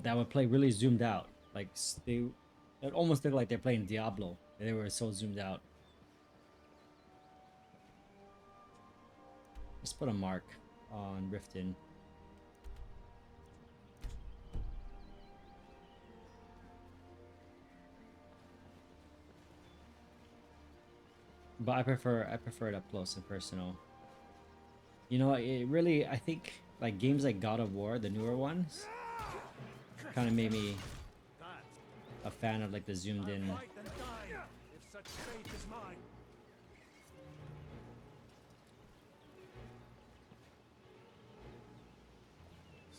That would play really zoomed out. Like it almost looked like they're playing Diablo. They were so zoomed out. Let's put a mark on Riften. But I prefer it up close and personal. You know, it really, I think like games like God of War, the newer ones, kind of made me a fan of like the zoomed in. If such fate is mine.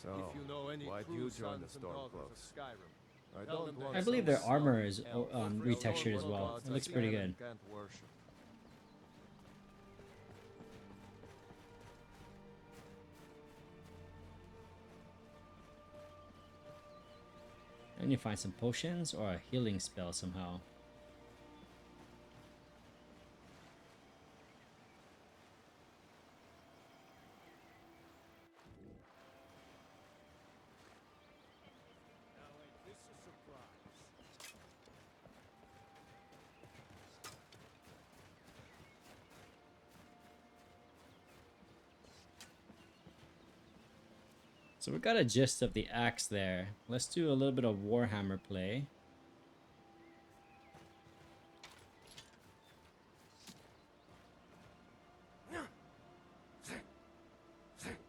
So, why do you join the Stormcloaks? I don't want I believe their some armor is elf retextured as well. It looks pretty good. can't worship. I need to find some potions or a healing spell somehow. So we got a gist of the axe there. Let's do a little bit of Warhammer play.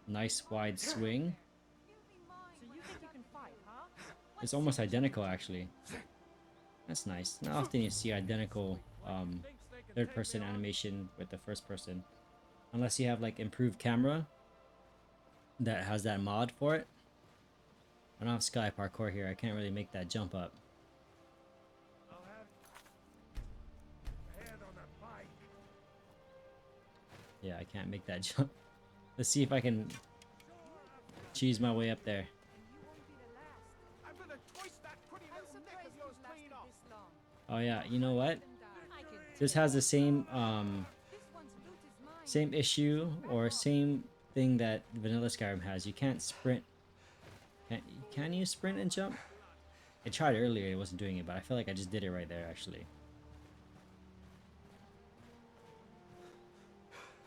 Nice wide swing. It's almost identical actually. That's nice. Not often you see identical third person animation with the first person. Unless you have like improved camera that has that mod for it. I don't have sky parkour here. I can't really make that jump up. Yeah, I can't make that jump. Let's see if I can cheese my way up there. Oh yeah, you know what? This has the same same issue or same thing that vanilla Skyrim has. You can't sprint. Can you sprint and jump? I tried earlier, it wasn't doing it, but I feel like I just did it right there actually.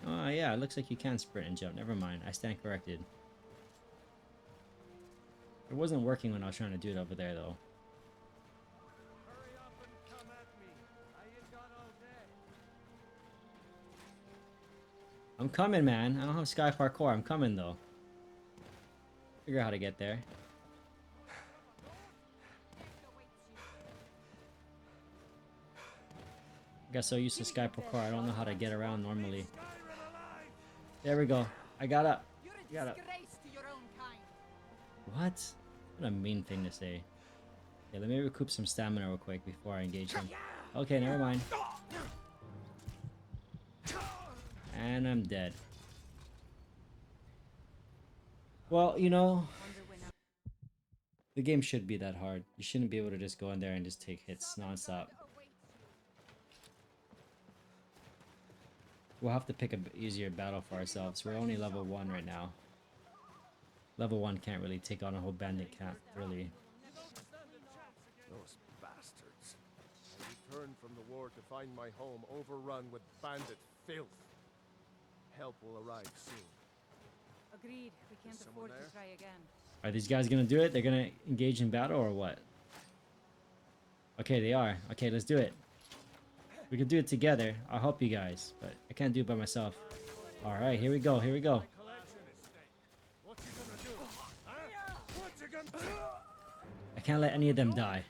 Oh yeah, it looks like you can sprint and jump. Never mind, I stand corrected. It wasn't working when I was trying to do it over there though. I'm coming, man. I don't have sky parkour. I'm coming though. Figure out how to get there. I got so used to sky parkour, I don't know how to get around normally. There we go. I got up. Got up. What? What a mean thing to say. Yeah, let me recoup some stamina real quick before I engage him. Okay, never mind. And I'm dead. Well, you know, the game should be that hard. You shouldn't be able to just go in there and just take hits nonstop. We'll have to pick an easier battle for ourselves. We're only level 1 right now. Level 1 can't really take on a whole bandit camp, really. Those bastards. I returned from the war to find my home overrun with bandit filth. Help will arrive soon. Agreed. We can't afford to try again. Are these guys gonna do it? They're gonna engage in battle or what? Okay, they are. Okay, let's do it. We can do it together. I'll help you guys, but I can't do it by myself. Alright, here we go, here we go. I can't let any of them die.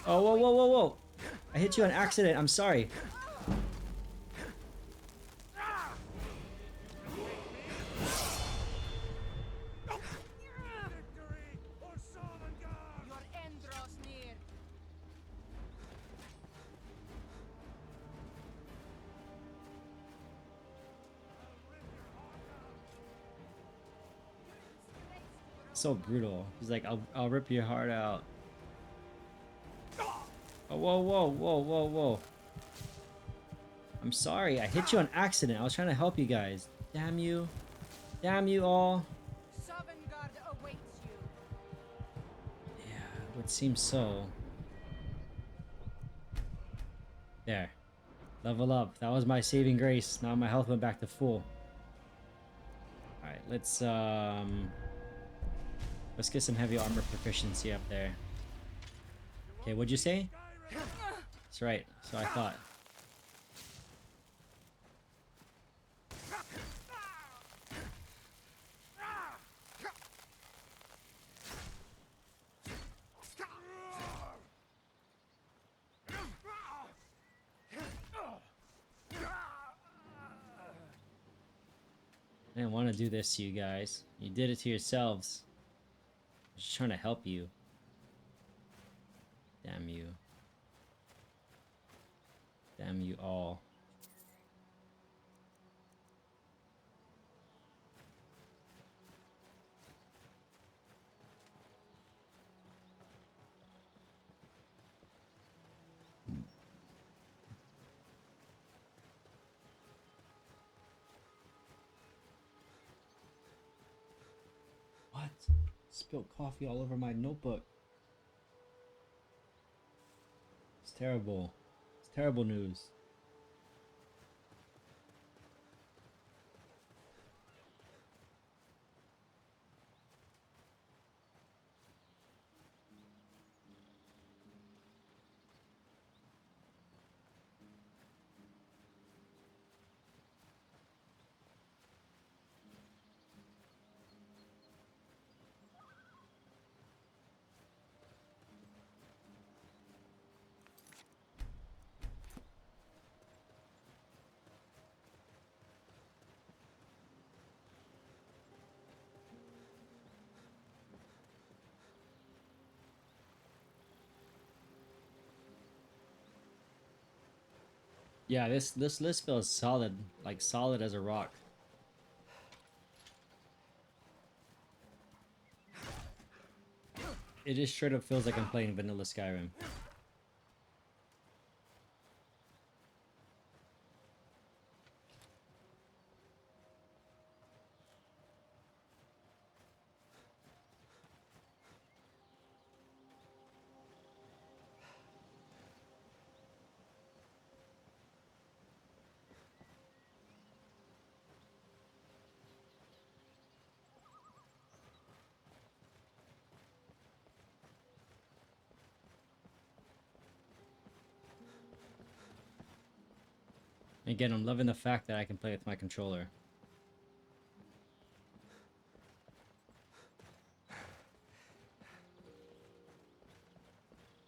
Oh, whoa, whoa, whoa, whoa. I hit you on accident. I'm sorry. So brutal. He's like, I'll rip your heart out. Oh, whoa, whoa, whoa, whoa, whoa. I'm sorry. I hit you on accident. I was trying to help you guys. Damn you. Damn you all. Yeah, it would seem so. There. Level up. That was my saving grace. Now my health went back to full. Alright, let's get some heavy armor proficiency up there. Okay, what'd you say? That's right. So I thought. I didn't want to do this to you guys. You did it to yourselves. I'm just trying to help you. Damn you. Damn you all. What? Spilled coffee all over my notebook. It's terrible. It's terrible news. Yeah, this list feels solid, like solid as a rock. It just straight up feels like I'm playing vanilla Skyrim. Again, I'm loving the fact that I can play with my controller.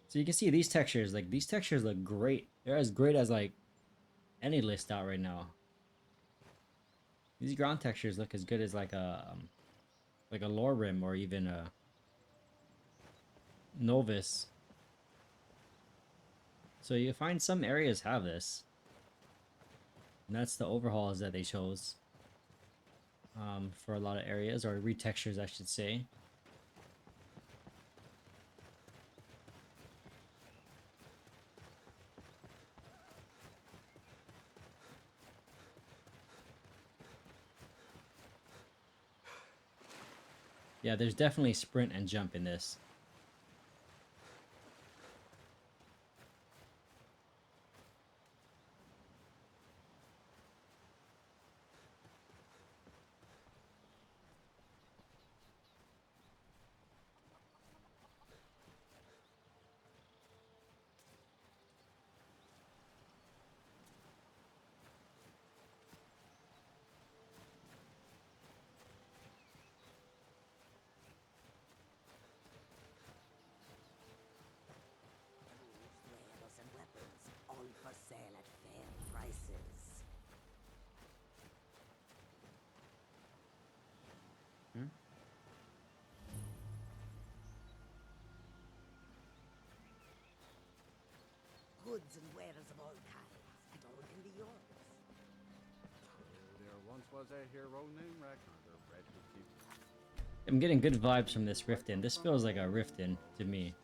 So you can see these textures, like these textures look great. They're as great as like any list out right now. These ground textures look as good as like a lore rim or even a novice. So you find some areas have this. And that's the overhauls that they chose for a lot of areas, or retextures I should say. Yeah, there's definitely sprint and jump in this. Goods and wares of all kinds, and all can be yours. There once was a hero named Ragnar, the red would keep. I'm getting good vibes from this Riften. This feels like a Riften to me.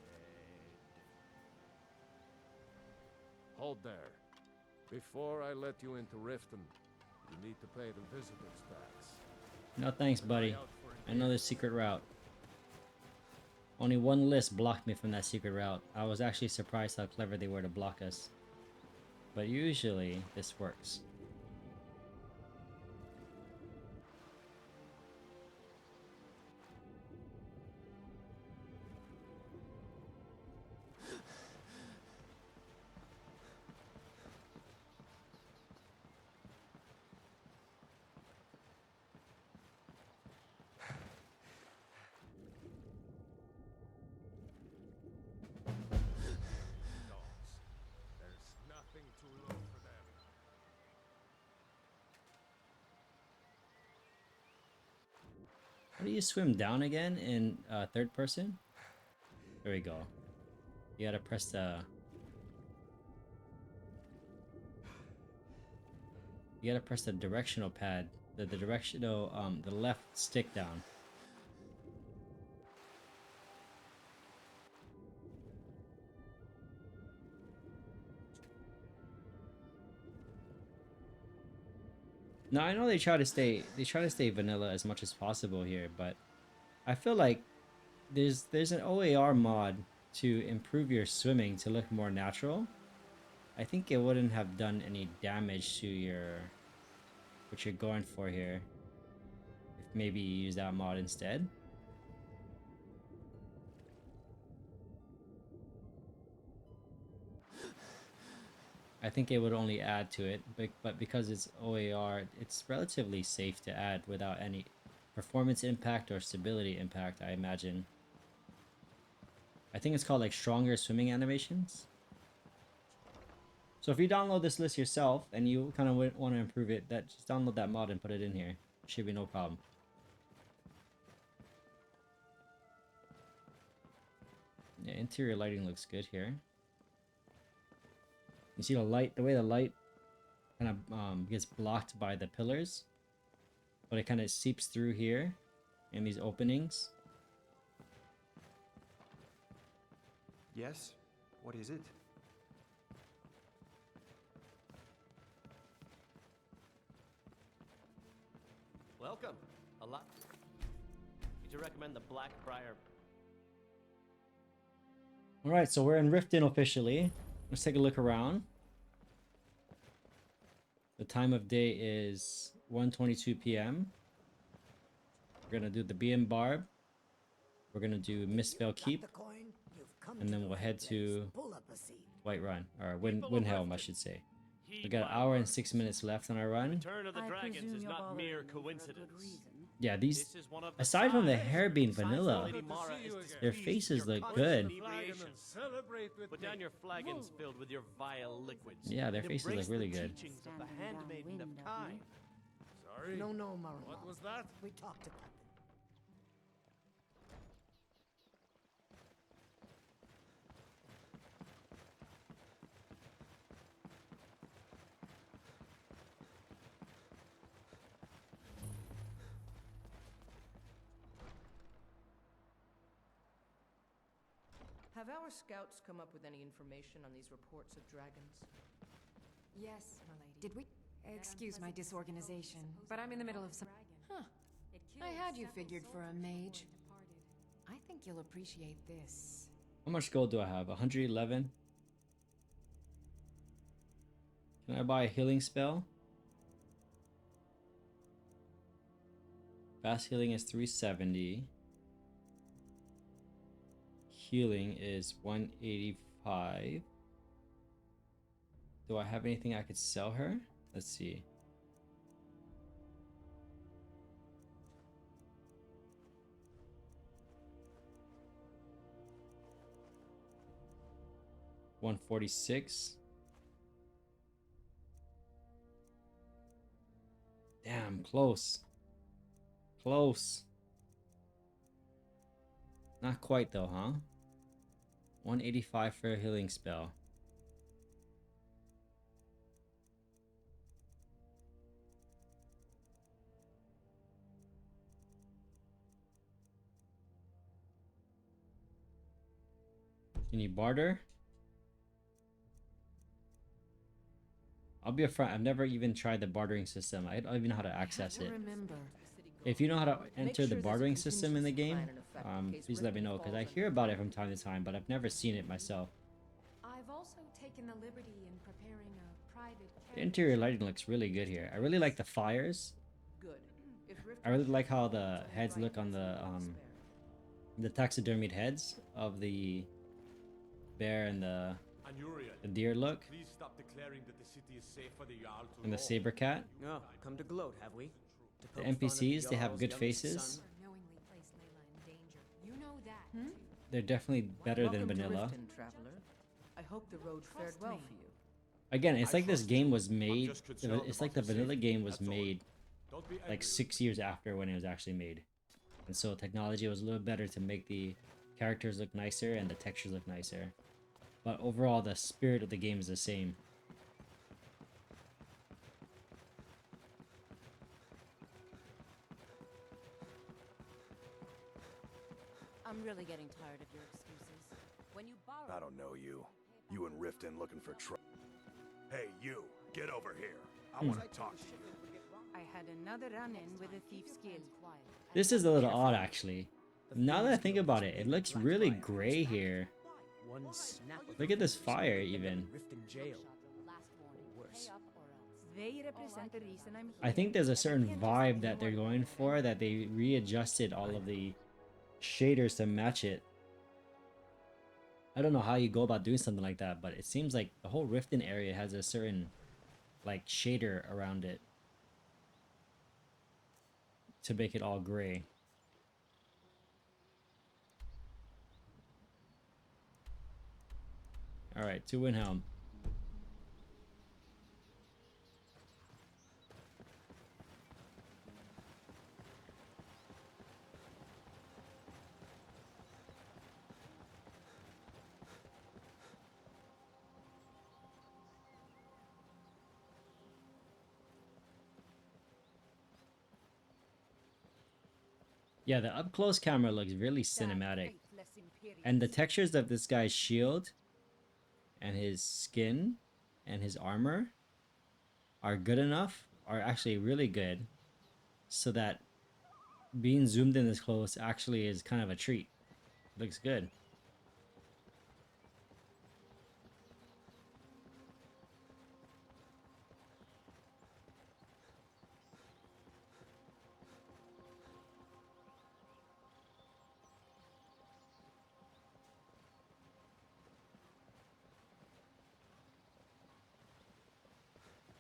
Hold there. Before I let you into Riften, you need to pay the visitor's tax. No thanks, buddy. I know the secret route. Only one list blocked me from that secret route. I was actually surprised how clever they were to block us. But usually, this works. too low for them. How do you swim down again in third person? There we go. You gotta press the... You gotta press the directional pad. The directional, the left stick down. Now I know they try to stay vanilla as much as possible here, but I feel like there's an OAR mod to improve your swimming to look more natural. I think it wouldn't have done any damage to your what you're going for here if maybe you use that mod instead. I think it would only add to it, but because it's OAR, it's relatively safe to add without any performance impact or stability impact, I imagine. I think it's called like stronger swimming animations. So if you download this list yourself and you kind of want to improve it, just download that mod and put it in here. Should be no problem. Yeah, interior lighting looks good here. You see the light, the way the light kind of gets blocked by the pillars, but it kind of seeps through here in these openings. Yes? What is it? Welcome. A lot. Would you recommend the Blackbriar? Alright, so we're in Riften officially. Let's take a look around. The time of day is 1:22 p.m. We're gonna do the BM Barb. We're gonna do Mistveil Keep. And then we'll head to Whiterun, or Windhelm, I should say. We got an hour and 6 minutes left on our run. Return of the Dragons is not mere coincidence. Yeah, these, aside from the hair being vanilla, their faces look good. Put down your flagons filled with your vile liquids. Yeah, their faces look really good. Of the handmaiden of time. Sorry? No, Marilla. What was that? We talked about them. Have our scouts come up with any information on these reports of dragons? Yes, my lady. Did we? Excuse my disorganization, but I'm in the middle of some... Huh. I had you figured for a mage. I think you'll appreciate this. How much gold do I have? 111? Can I buy a healing spell? Fast healing is 370. Healing is 185. Do I have anything I could sell her? Let's see. $146. Damn, close. Close. Not quite though, huh? 185 for a healing spell. Can you barter? I'll be upfront, I've never even tried the bartering system. I don't even know how to access it. If you know how to enter the bartering system in the game, please let me know, because I hear about it from time to time, but I've never seen it myself. I've also taken the liberty in preparing a private... The interior lighting looks really good here. I really like the fires. Good. I really like how the heads look on the taxidermied heads of the bear and the deer look. Please stop declaring that the city is safe for the Jarl to And the saber cat. Oh, come to gloat, have we? The NPCs, they have good faces. You know that. They're definitely better than Welcome to vanilla. Riften, traveler. I hope the road fared well for you. Again, it's like this game was made. It's like the vanilla game was made like 6 years after when it was actually made, and so technology was a little better to make the characters look nicer and the textures look nicer. But overall, the spirit of the game is the same. I'm really getting tired of your excuses. When you borrow... I don't know you. You and Riften looking for trouble. Hey, you! Get over here. I want to talk to you. I had another run-in with a thief's guild. This is a little odd, actually. Now that I think about it, it looks really gray here. Look at this fire, even. They represent the reason I'm here. I think there's a certain vibe that they're going for, that they readjusted all of the shaders to match it. I don't know how you go about doing something like that, but it seems like the whole Riften area has a certain like shader around it to make it all gray. All right, to Windhelm. Yeah, the up close camera looks really cinematic. And the textures of this guy's shield and his skin and his armor are good enough, are actually really good, so that being zoomed in this close actually is kind of a treat. Looks good.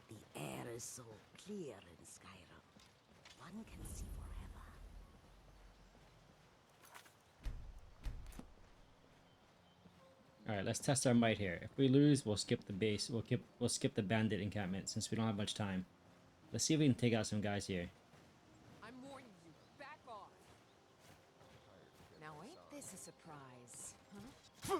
The air is so clear in Skyrim. One can see forever. All right, let's test our might here. If we lose, we'll skip the base. We'll skip the bandit encampment since we don't have much time. Let's see if we can take out some guys here. I'm warning you, back off. Now ain't this a surprise, huh?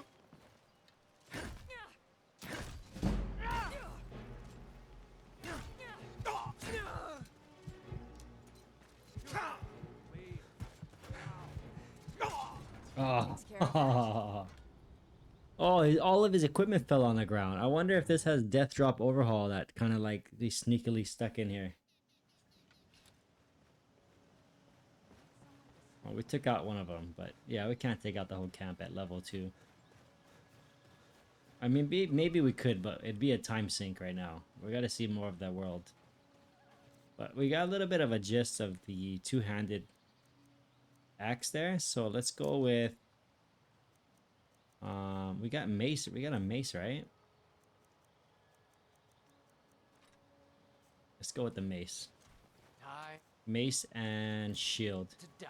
Oh. Oh, all of his equipment fell on the ground. I wonder if this has death drop overhaul that kind of like they sneakily stuck in here. Well, we took out one of them, but yeah, we can't take out the whole camp at level 2. I mean, maybe we could, but it'd be a time sink right now. We got to see more of the world. But we got a little bit of a gist of the two-handed axe there, so let's go with we got mace. We got a mace, right? Let's go with the mace. Mace and shield. To die.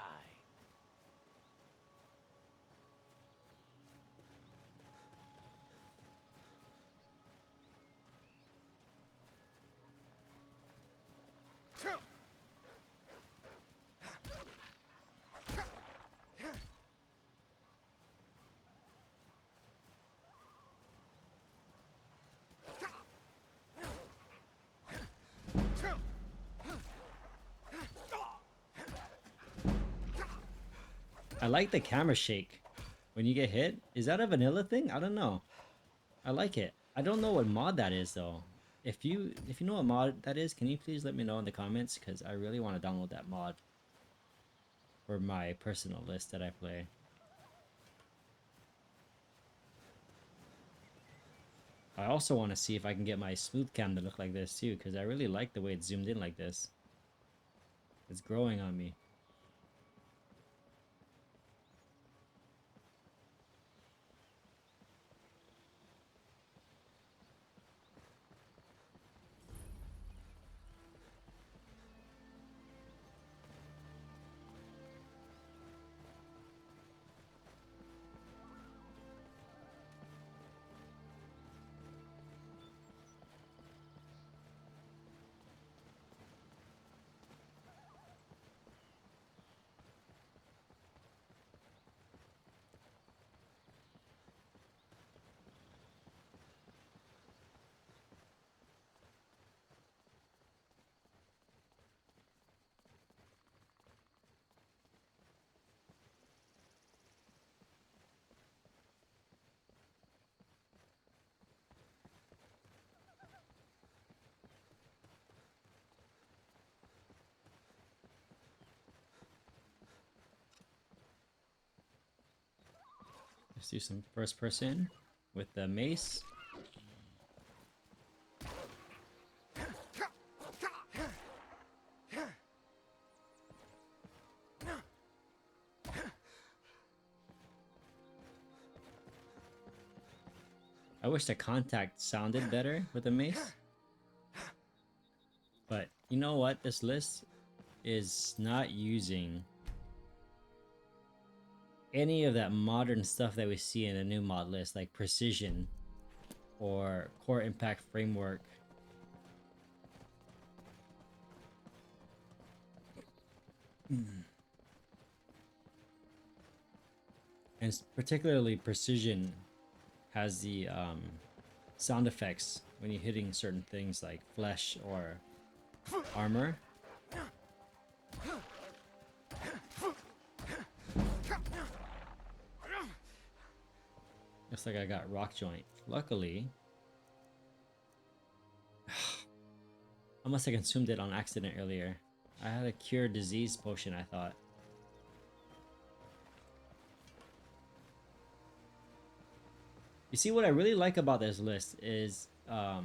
I like the camera shake when you get hit. Is that a vanilla thing? I don't know. I like it. I don't know what mod that is though. If you know what mod that is, can you please let me know in the comments, because I really want to download that mod for my personal list that I play. I also want to see if I can get my smooth cam to look like this too, because I really like the way it's zoomed in like this. It's growing on me. Let's do some first person with the mace. I wish the contact sounded better with the mace. But you know what? This list is not using any of that modern stuff that we see in a new mod list, like precision or core impact framework. And particularly precision has the sound effects when you're hitting certain things like flesh or armor. Looks like I got rock joint. Luckily, I must have consumed it on accident earlier. I had a cure disease potion, I thought. You see, what I really like about this list is, or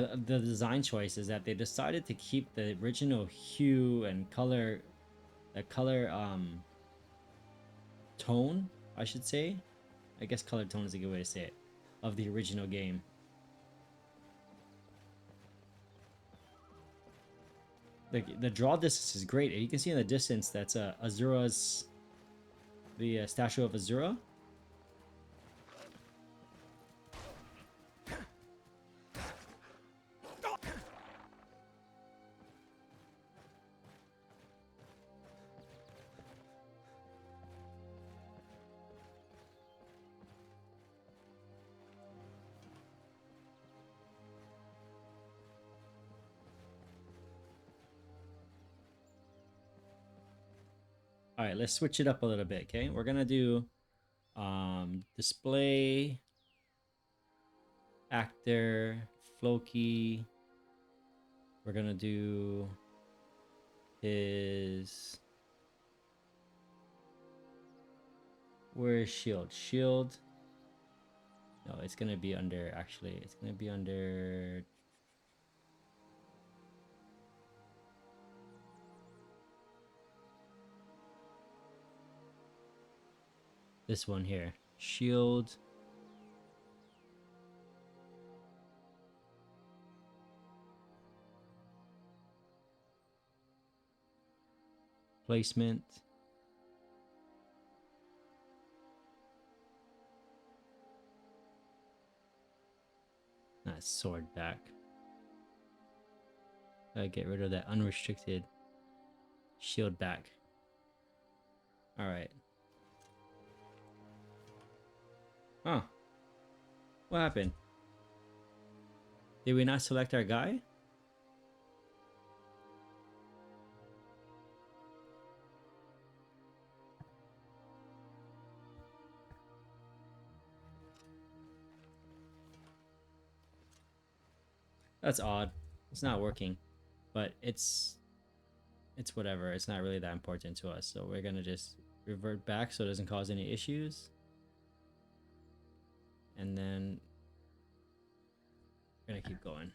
the design choice, is that they decided to keep the original hue and color, the color tone, I should say. I guess color tone is a good way to say it, of the original game. The draw distance is great. You can see in the distance that's Azura's, the statue of Azura. All right, let's switch it up a little bit, okay? We're gonna do display, actor, Floki. We're gonna do his, where is shield? Shield. No, it's gonna be under, actually, it's gonna be under this one here. Shield. Placement. Not sword back. Gotta get rid of that unrestricted shield back. Alright. Huh. What happened? Did we not select our guy? That's odd. It's not working. But it's whatever. It's not really that important to us. So we're gonna just revert back so it doesn't cause any issues. And then we're gonna keep going.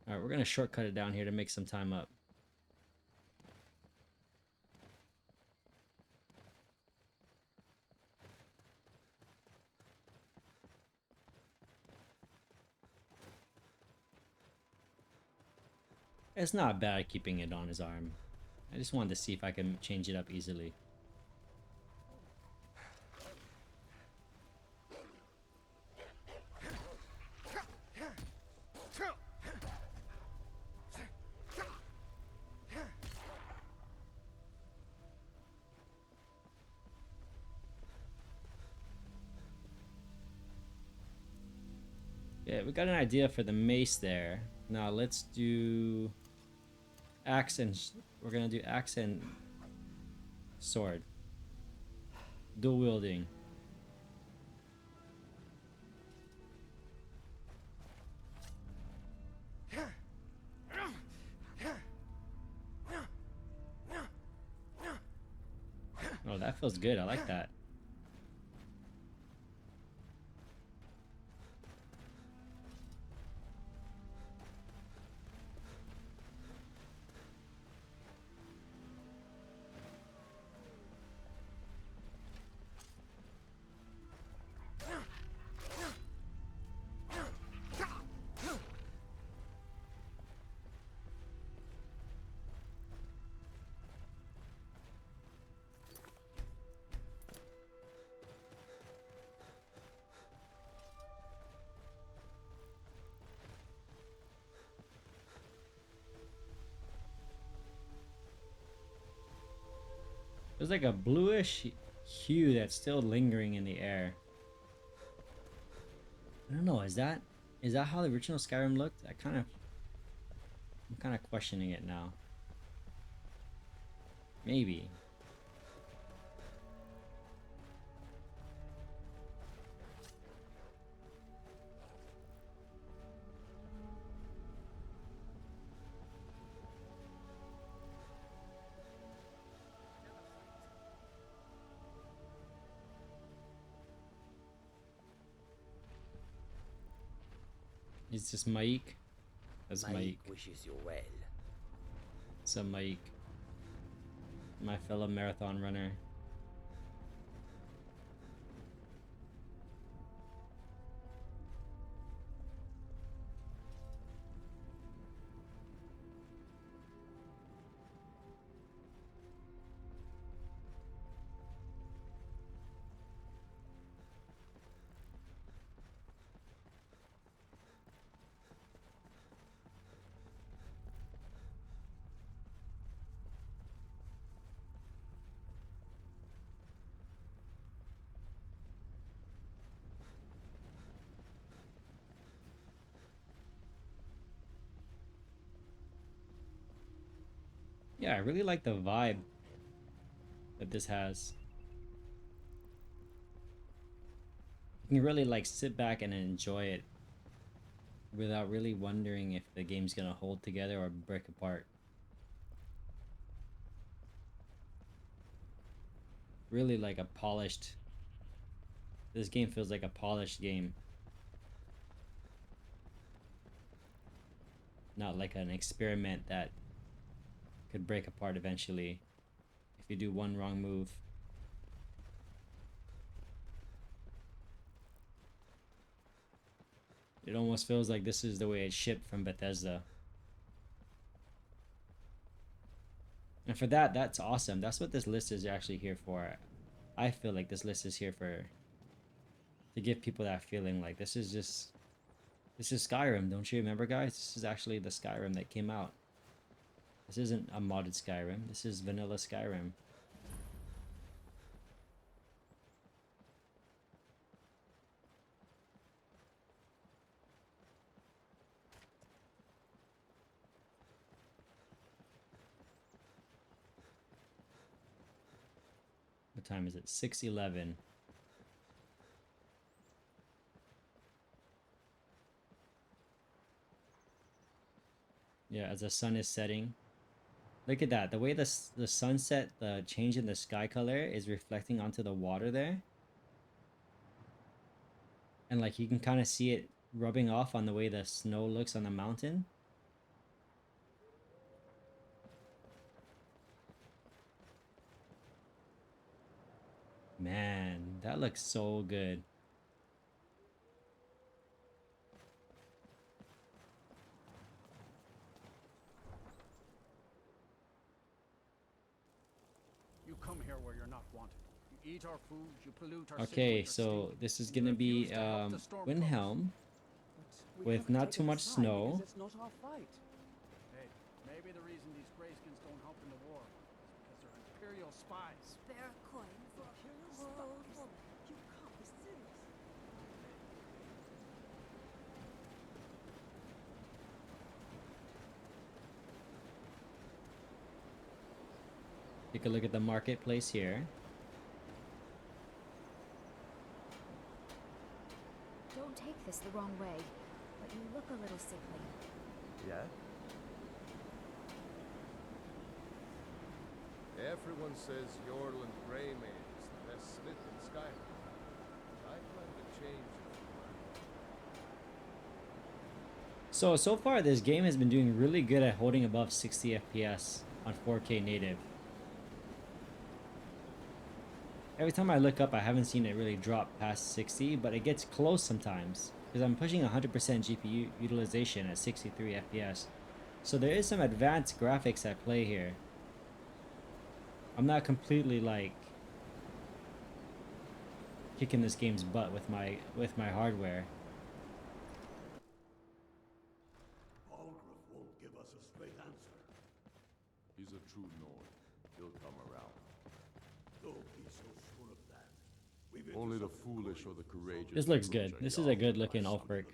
All right, we're gonna shortcut it down here to make some time up. It's not bad keeping it on his arm. I just wanted to see if I can change it up easily. Yeah, we got an idea for the mace there. Now let's do axe and we're gonna do axe and sword. Dual wielding. that feels good. I like that. There's like a bluish hue that's still lingering in the air. I don't know, is that how the original Skyrim looked? I'm kind of questioning it now. Maybe. Is this Mike? That's Mike. Wishes you well. So Mike, my fellow marathon runner. Yeah, I really like the vibe that this has. You can really like sit back and enjoy it without really wondering if the game's gonna hold together or break apart. Really like a polished... This game feels like a polished game. Not like an experiment that could break apart eventually if you do one wrong move. It almost feels like this is the way it's shipped from Bethesda. And for that, that's awesome. That's what this list is actually here for. I feel like this list is here for... to give people that feeling like this is just... This is Skyrim, don't you remember, guys? This is actually the Skyrim that came out. This isn't a modded Skyrim. This is vanilla Skyrim. What time is it? 6:11. Yeah, as the sun is setting. Look at that. The way the sunset, the change in the sky color is reflecting onto the water there. And like you can kind of see it rubbing off on the way the snow looks on the mountain. Man, that looks so good. You come here where you're not wanted. You eat our food, you pollute our Okay, so this is gonna be Windhelm with not too much snow. It's not our fight. Hey, maybe the reason these Greyskins don't help in the war is because they're Imperial spies. Spare a coin for a poor old woman. You can't be serious. Take a look at the marketplace here. Don't take this the wrong way, but you look a little sickly. Yeah? Everyone says Yorland Greymane is the best smith in Skyrim. I plan to change it. So far this game has been doing really good at holding above 60 FPS on 4K native. Every time I look up, I haven't seen it really drop past 60, but it gets close sometimes because I'm pushing 100% GPU utilization at 63 FPS. So there is some advanced graphics at play here. I'm not completely like kicking this game's butt with my hardware. Algrove won't give us a straight answer. He's a true Nord. He'll come around. Don't be so sure of that. Only the foolish or the courageous. This looks good. This is a good looking Ulfric.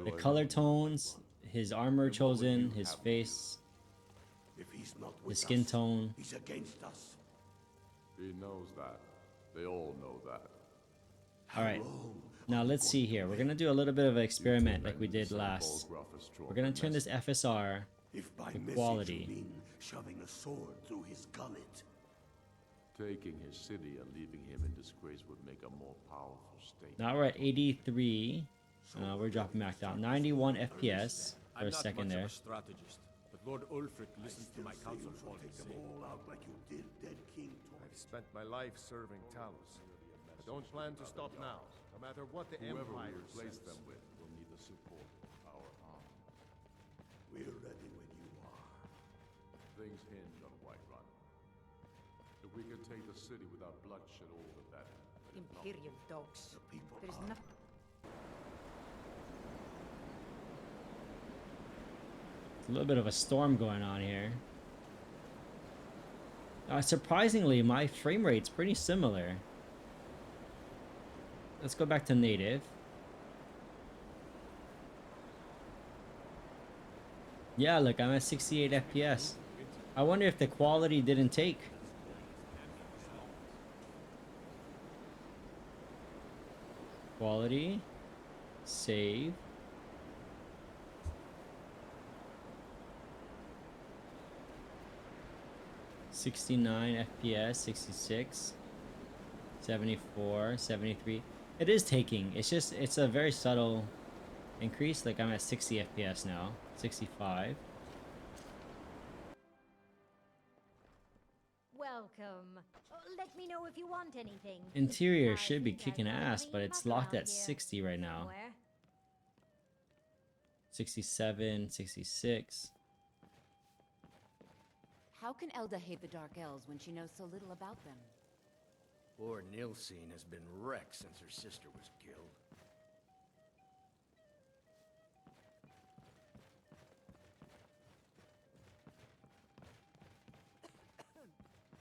The color tones, his armor chosen, his face, his skin tone. He's against us. He knows that. They all know that. Alright, now let's see here. We're gonna do a little bit of an experiment like we did last. We're gonna turn this FSR to quality. Shoving a sword through his gullet. Taking his city and leaving him in disgrace would make a more powerful state. Now we're at 83. We're dropping back down. 91 FPS for a second there. Strategist, but Lord Ulfric listens to my counsel for his sake. I've spent my life serving Talos. I don't plan to stop now, no matter what the Empire replace says. them with will need the support of our army. We're ready when you are. Things hinge on Whiterun. If we can take the city without bloodshed, all the better. Imperial dogs. There is nothing. A little bit of a storm going on here. Surprisingly, my frame rate's pretty similar. Let's go back to native. Yeah, look, I'm at 68 FPS. I wonder if the quality didn't take. Quality. Save. $69 FPS, 66, 74, 73. It is taking. It's a very subtle increase. Like I'm at 60 FPS now, 65. Welcome. Let me know if you want anything. Interior should be kicking ass, but it's locked at 60 right now. 67, 66. How can Elda hate the Dark Elves when she knows so little about them? Poor Nilsine has been wrecked since her sister was killed.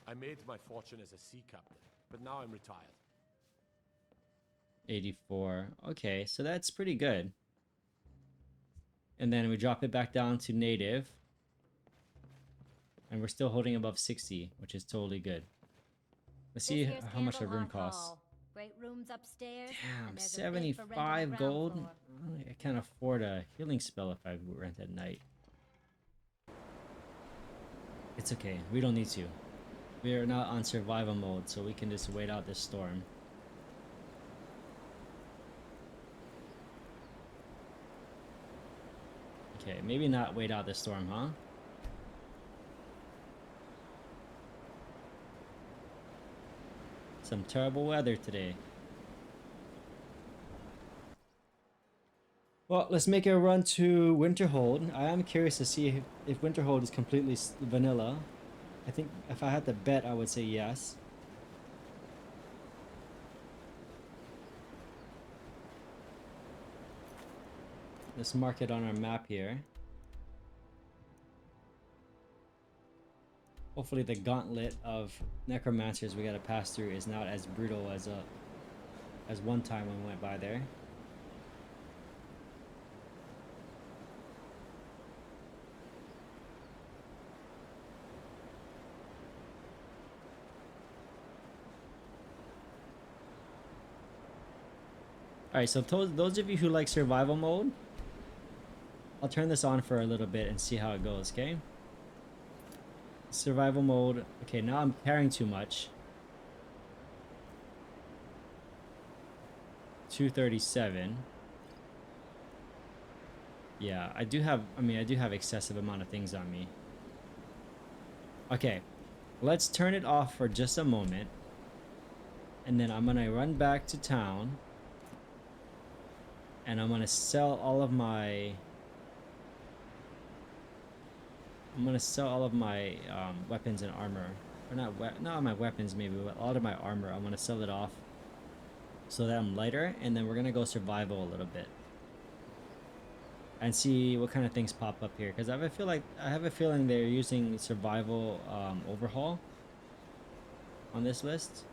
I made my fortune as a sea captain, but now I'm retired. 84. Okay, so that's pretty good. And then we drop it back down to native. And we're still holding above 60, which is totally good. Let's see how much a room costs. Great rooms upstairs. Damn, 75 gold? I can't afford a healing spell if I rent at night. It's okay, we don't need to. We are not on survival mode, so we can just wait out this storm. Okay, maybe not wait out this storm, huh? Some terrible weather today. Well, let's make a run to Winterhold. I am curious to see if Winterhold is completely vanilla. I think if I had to bet, I would say yes. Let's mark it on our map here. Hopefully the gauntlet of necromancers we gotta pass through is not as brutal as one time when we went by there. Alright, so those of you who like survival mode, I'll turn this on for a little bit and see how it goes, okay? Survival mode. Okay, now I'm carrying too much. 237. Yeah, I do have, I mean, I do have excessive amount of things on me. Okay, let's turn it off for just a moment. And then I'm gonna run back to town. And I'm gonna sell all of my... weapons and armor. Or not my weapons maybe, but a lot of my armor. I'm gonna sell it off so that I'm lighter, and then we're gonna go survival a little bit. And see what kind of things pop up here, because I have a feeling they're using survival overhaul on this list.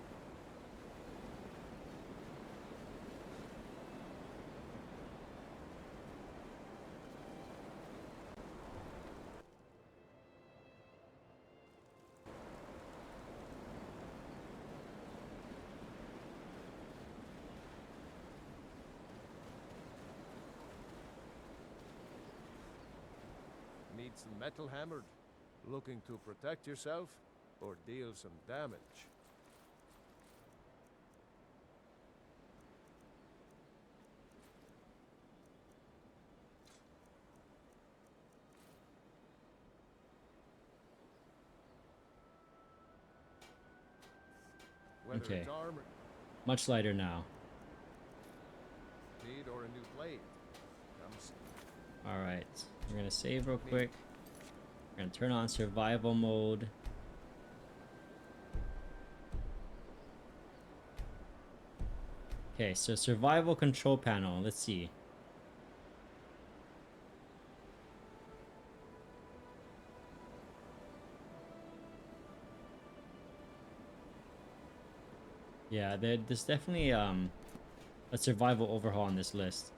Need some metal hammered? Looking to protect yourself or deal some damage? Whether Okay. it's armor, Much lighter now. need or a new blade. Comes. Alright, we're gonna save real quick. We're gonna turn on survival mode. Okay, so survival control panel, let's see. Yeah, there's definitely a survival overhaul on this list.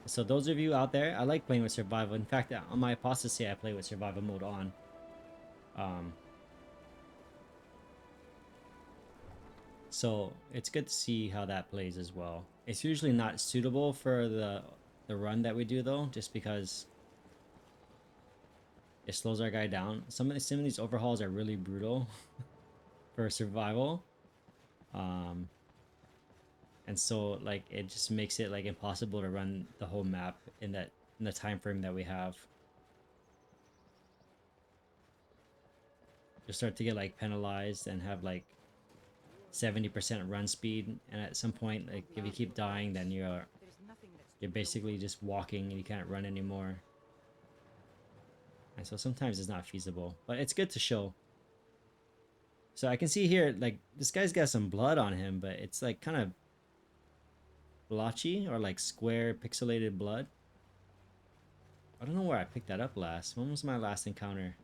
So those of you out there, I like playing with survival. In fact, on my apostasy, I play with survival mode on. So it's good to see how that plays as well. It's usually not suitable for the run that we do though, just because it slows our guy down. Some of these overhauls are really brutal for survival. And so like it just makes it like impossible to run the whole map in the time frame that we have. You start to get like penalized and have like 70% run speed, and at some point, like if you keep dying, then you're basically just walking and you can't run anymore. And so sometimes it's not feasible, but it's good to show. So I can see here, like this guy's got some blood on him, but it's like kind of blotchy or like square pixelated blood. I don't know where I picked that up last. When was my last encounter?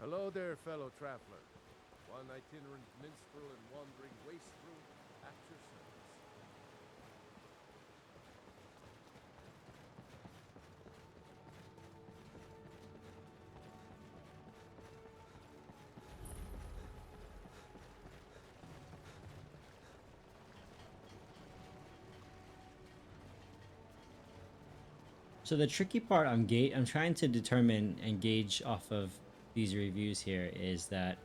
Hello there, fellow traveler. One itinerant minstrel and wandering wastrel at your service. So the tricky part I'm trying to determine and gauge off of these reviews here is that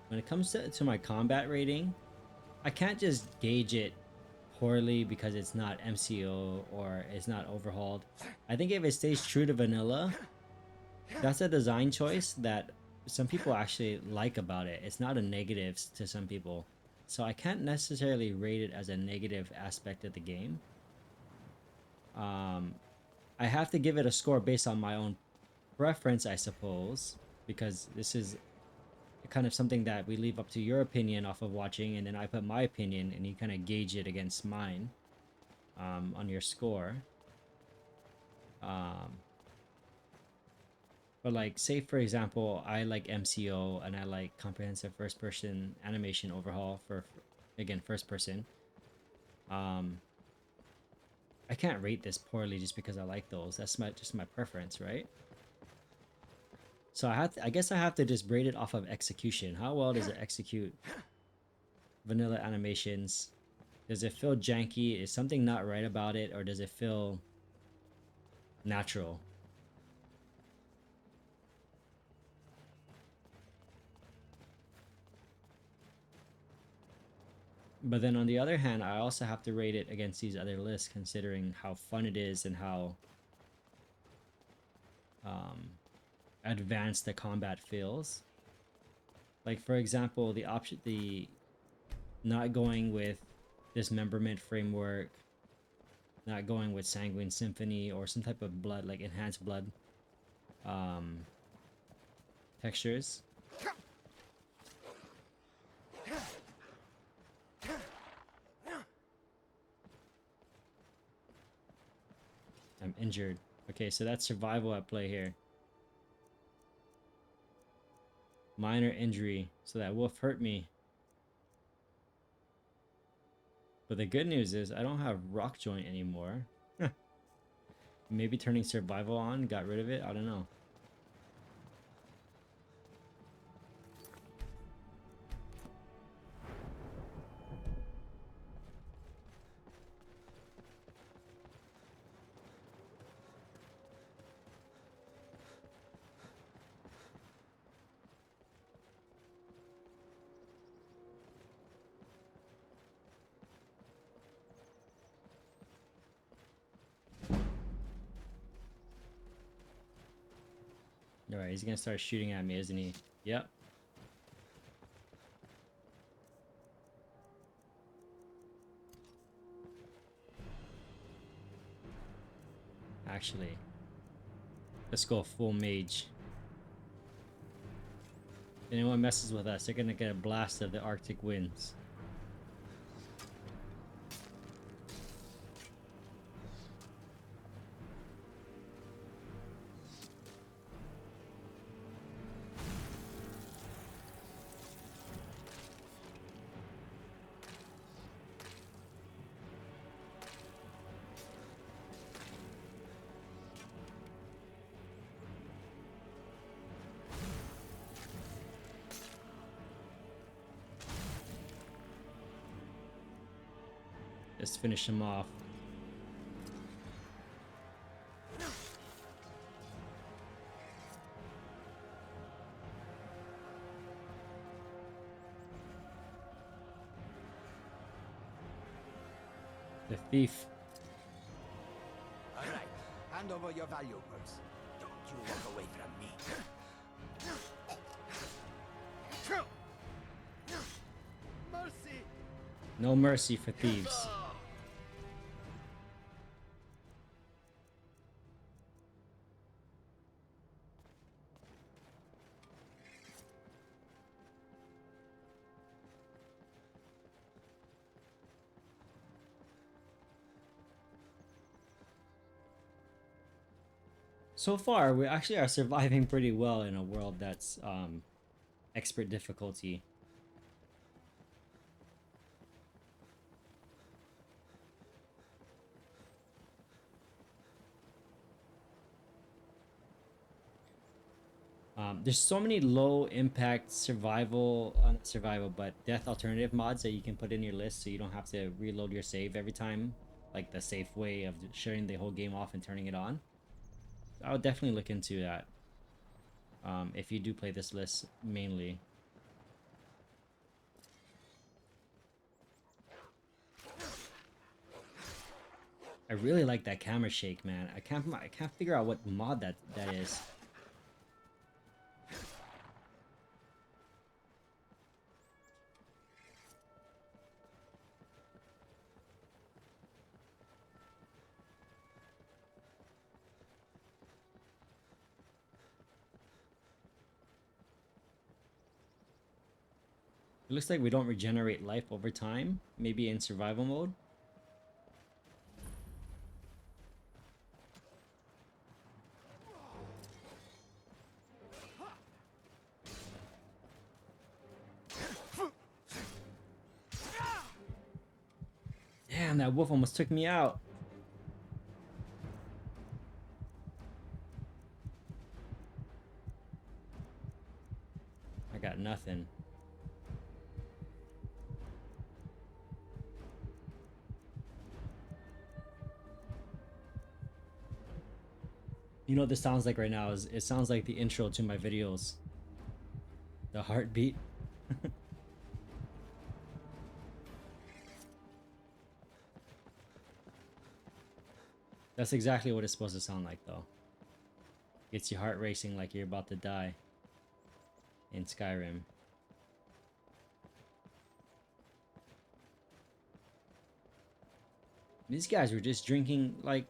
when it comes to my combat rating, I can't just gauge it poorly because it's not MCO or it's not overhauled. I think if it stays true to vanilla, that's a design choice that some people actually like about it. It's not a negative to some people. So I can't necessarily rate it as a negative aspect of the game. I have to give it a score based on my own preference, I suppose, because this is kind of something that we leave up to your opinion off of watching, and then I put my opinion and you kind of gauge it against mine on your score. But like, say for example, I like MCO and I like comprehensive first person animation overhaul for again first person. I can't rate this poorly just because I like those. That's just my preference, right? So I guess I have to just rate it off of execution. How well does it execute vanilla animations? Does it feel janky? Is something not right about it, or does it feel natural? But then on the other hand, I also have to rate it against these other lists, considering how fun it is and how advanced the combat feels. Like for example, the not going with dismemberment framework, not going with sanguine symphony or some type of blood, like enhanced blood textures. I'm injured. Okay, so that's survival at play here. Minor injury. So that wolf hurt me. But the good news is I don't have rock joint anymore. Maybe turning survival on got rid of it. I don't know. Alright, he's gonna start shooting at me, isn't he? Yep. Actually, let's go full mage. If anyone messes with us, they're gonna get a blast of the Arctic winds. Let's finish him off. The thief. All right, hand over your valuables. Don't you walk away from me. Mercy. No mercy for thieves. So far, we actually are surviving pretty well in a world that's expert difficulty. There's so many low impact survival, not survival, but death alternative mods that you can put in your list so you don't have to reload your save every time. Like the safe way of shutting the whole game off and turning it on. I would definitely look into that if you do play this list mainly. I really like that camera shake, man. I can't figure out what mod that is. It looks like we don't regenerate life over time. Maybe in survival mode. Damn, that wolf almost took me out. I got nothing. You know what this sounds like right now is it sounds like the intro to my videos. The heartbeat. That's exactly what it's supposed to sound like though. Gets your heart racing like you're about to die in Skyrim. These guys were just drinking like,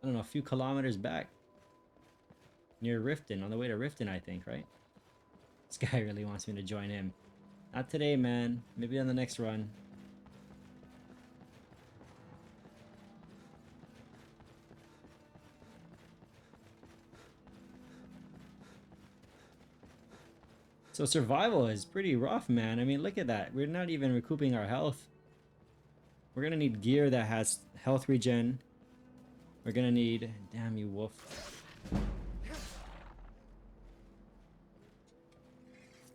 I don't know, a few kilometers back. Near Riften, on the way to Riften, I think, right? This guy really wants me to join him. Not today, man. Maybe on the next run. So survival is pretty rough, man. I mean, look at that. We're not even recouping our health. We're gonna need gear that has health regen. We're gonna need... Damn you, wolf.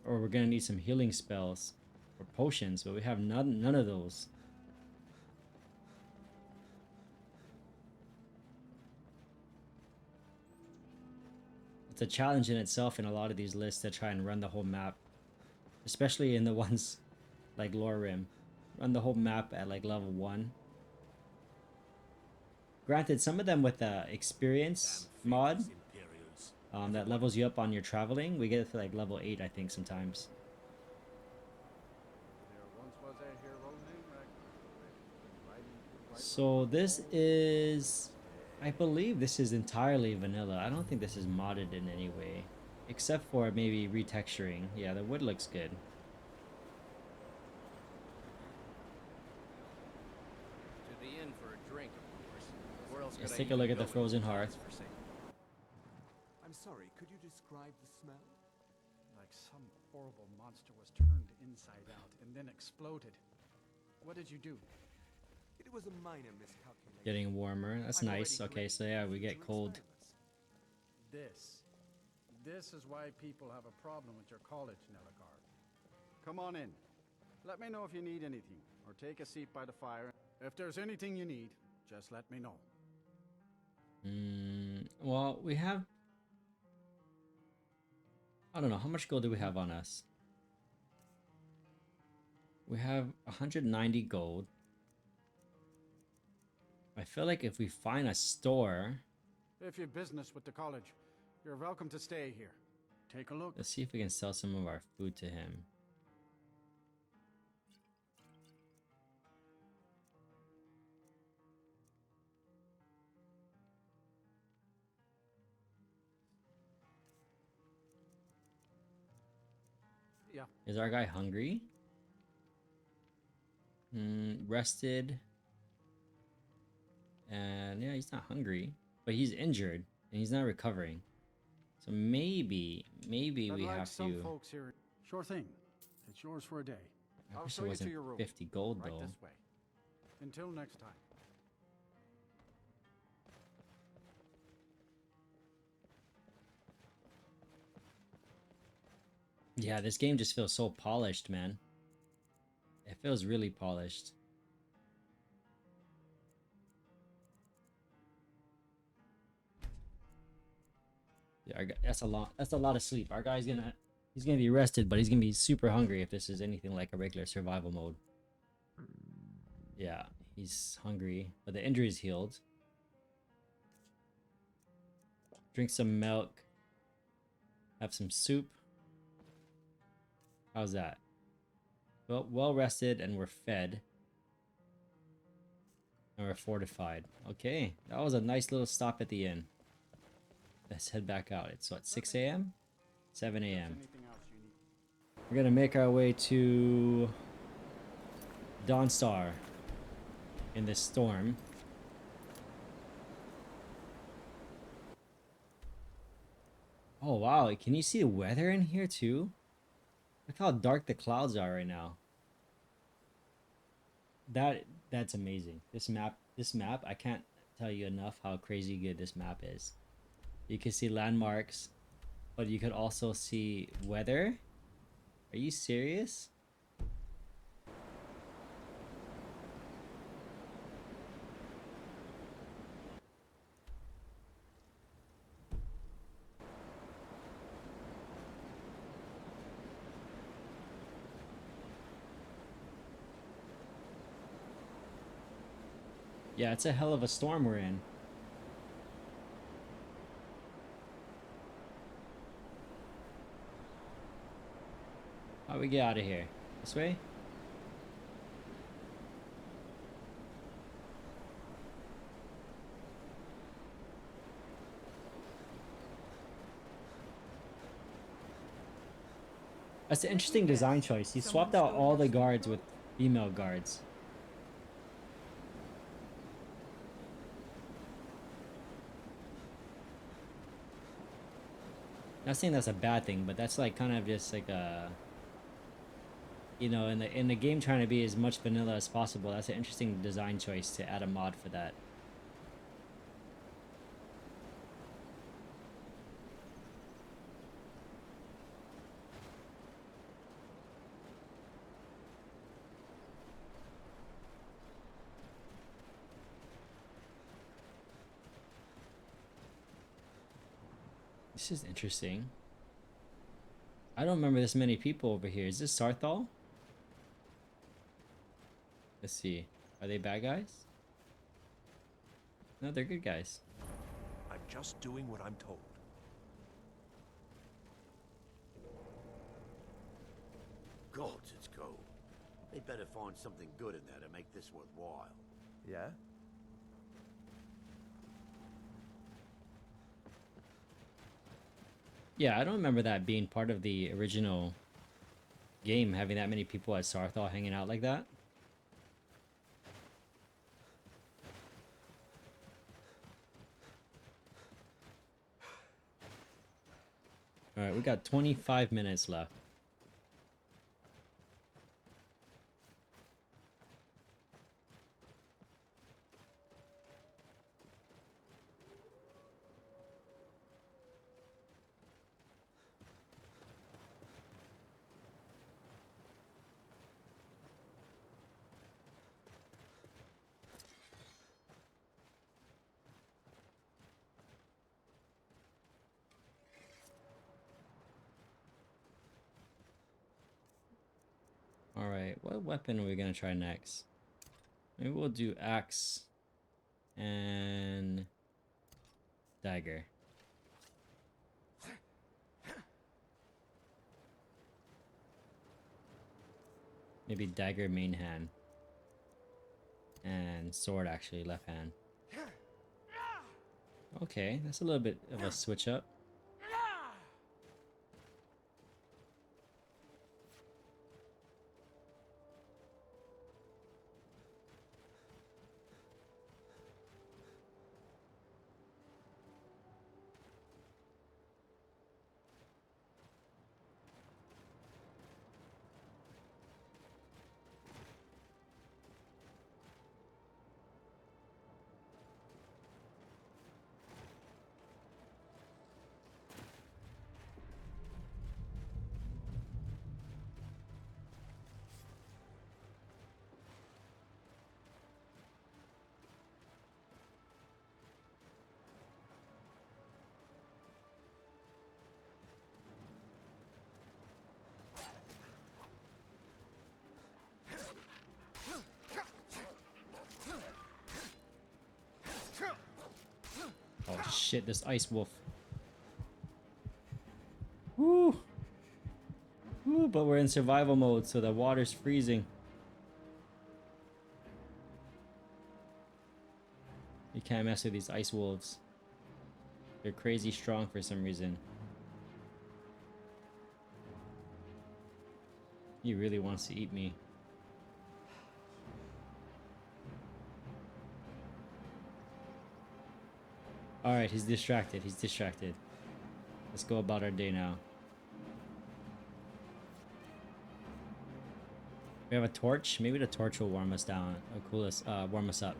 Or we're gonna need some healing spells or potions, but we have none of those. It's a challenge in itself in a lot of these lists to try and run the whole map, especially in the ones like Rim. Run the whole map at like level 1. Granted, some of them with the experience mod that levels you up on your traveling, we get to like level 8, I think, sometimes. So this is, I believe this is entirely vanilla. I don't think this is modded in any way, except for maybe retexturing. Yeah, the wood looks good. To the inn for a drink, of course. Where else Let's could take I a look even at the go frozen with hearth. for sale? I'm sorry, could you describe the smell? Like some horrible monster was turned inside out and then exploded. What did you do? It was a minor miscalculation. Getting warmer. That's nice. Okay, so yeah, we get cold. This is why people have a problem with your college, Nelligar. Come on in. Let me know if you need anything, or take a seat by the fire. If there's anything you need, just let me know. Well, we have... I don't know, how much gold do we have on us? We have 190 gold. I feel like if we find a store... If you've business with the college, you're welcome to stay here. Take a look. Let's see if we can sell some of our food to him. Yeah. Is our guy hungry? Rested. And yeah, he's not hungry, but he's injured and he's not recovering. So maybe we have some to... folks here. Sure thing. It's yours for a day. I I'll wish show it you wasn't to your room. 50 gold Right though. this way. Until next time. Yeah, this game just feels so polished, man. It feels really polished. Yeah, that's a lot of sleep. Our guy's he's gonna be rested, but he's gonna be super hungry if this is anything like a regular survival mode. Yeah, he's hungry, but the injury is healed. Drink some milk. Have some soup. How's that? Well rested, and we're fed. And we're fortified. Okay, that was a nice little stop at the inn. Let's head back out. It's what, 6 a.m.? 7 a.m. We're gonna make our way to Dawnstar in this storm. Oh wow, can you see the weather in here too? Look how dark the clouds are right now. That's amazing. This map, I can't tell you enough how crazy good this map is. You can see landmarks, but you could also see weather. Are you serious? Yeah, it's a hell of a storm we're in. How do we get out of here? This way? That's an interesting design choice. He swapped out all the guards with female guards. Not saying that's a bad thing, but that's like kind of just like a, you know, in the game trying to be as much vanilla as possible. That's an interesting design choice to add a mod for that. This is interesting. I don't remember this many people over here. Is this Sarthal? Let's see. Are they bad guys? No, they're good guys. I'm just doing what I'm told. Gods, it's cold. They'd better find something good in there to make this worthwhile. Yeah? Yeah, I don't remember that being part of the original game, having that many people at Sarthal hanging out like that. Alright, we got 25 minutes left. Alright, what weapon are we gonna try next? Maybe we'll do axe and dagger. Maybe dagger main hand. And sword actually left hand. Okay, that's a little bit of a switch up. Oh shit, this ice wolf. Woo! Woo, but we're in survival mode, so the water's freezing. You can't mess with these ice wolves. They're crazy strong for some reason. He really wants to eat me. Alright, he's distracted. He's distracted. Let's go about our day now. We have a torch. Maybe the torch will warm us down. Or cool us, warm us up.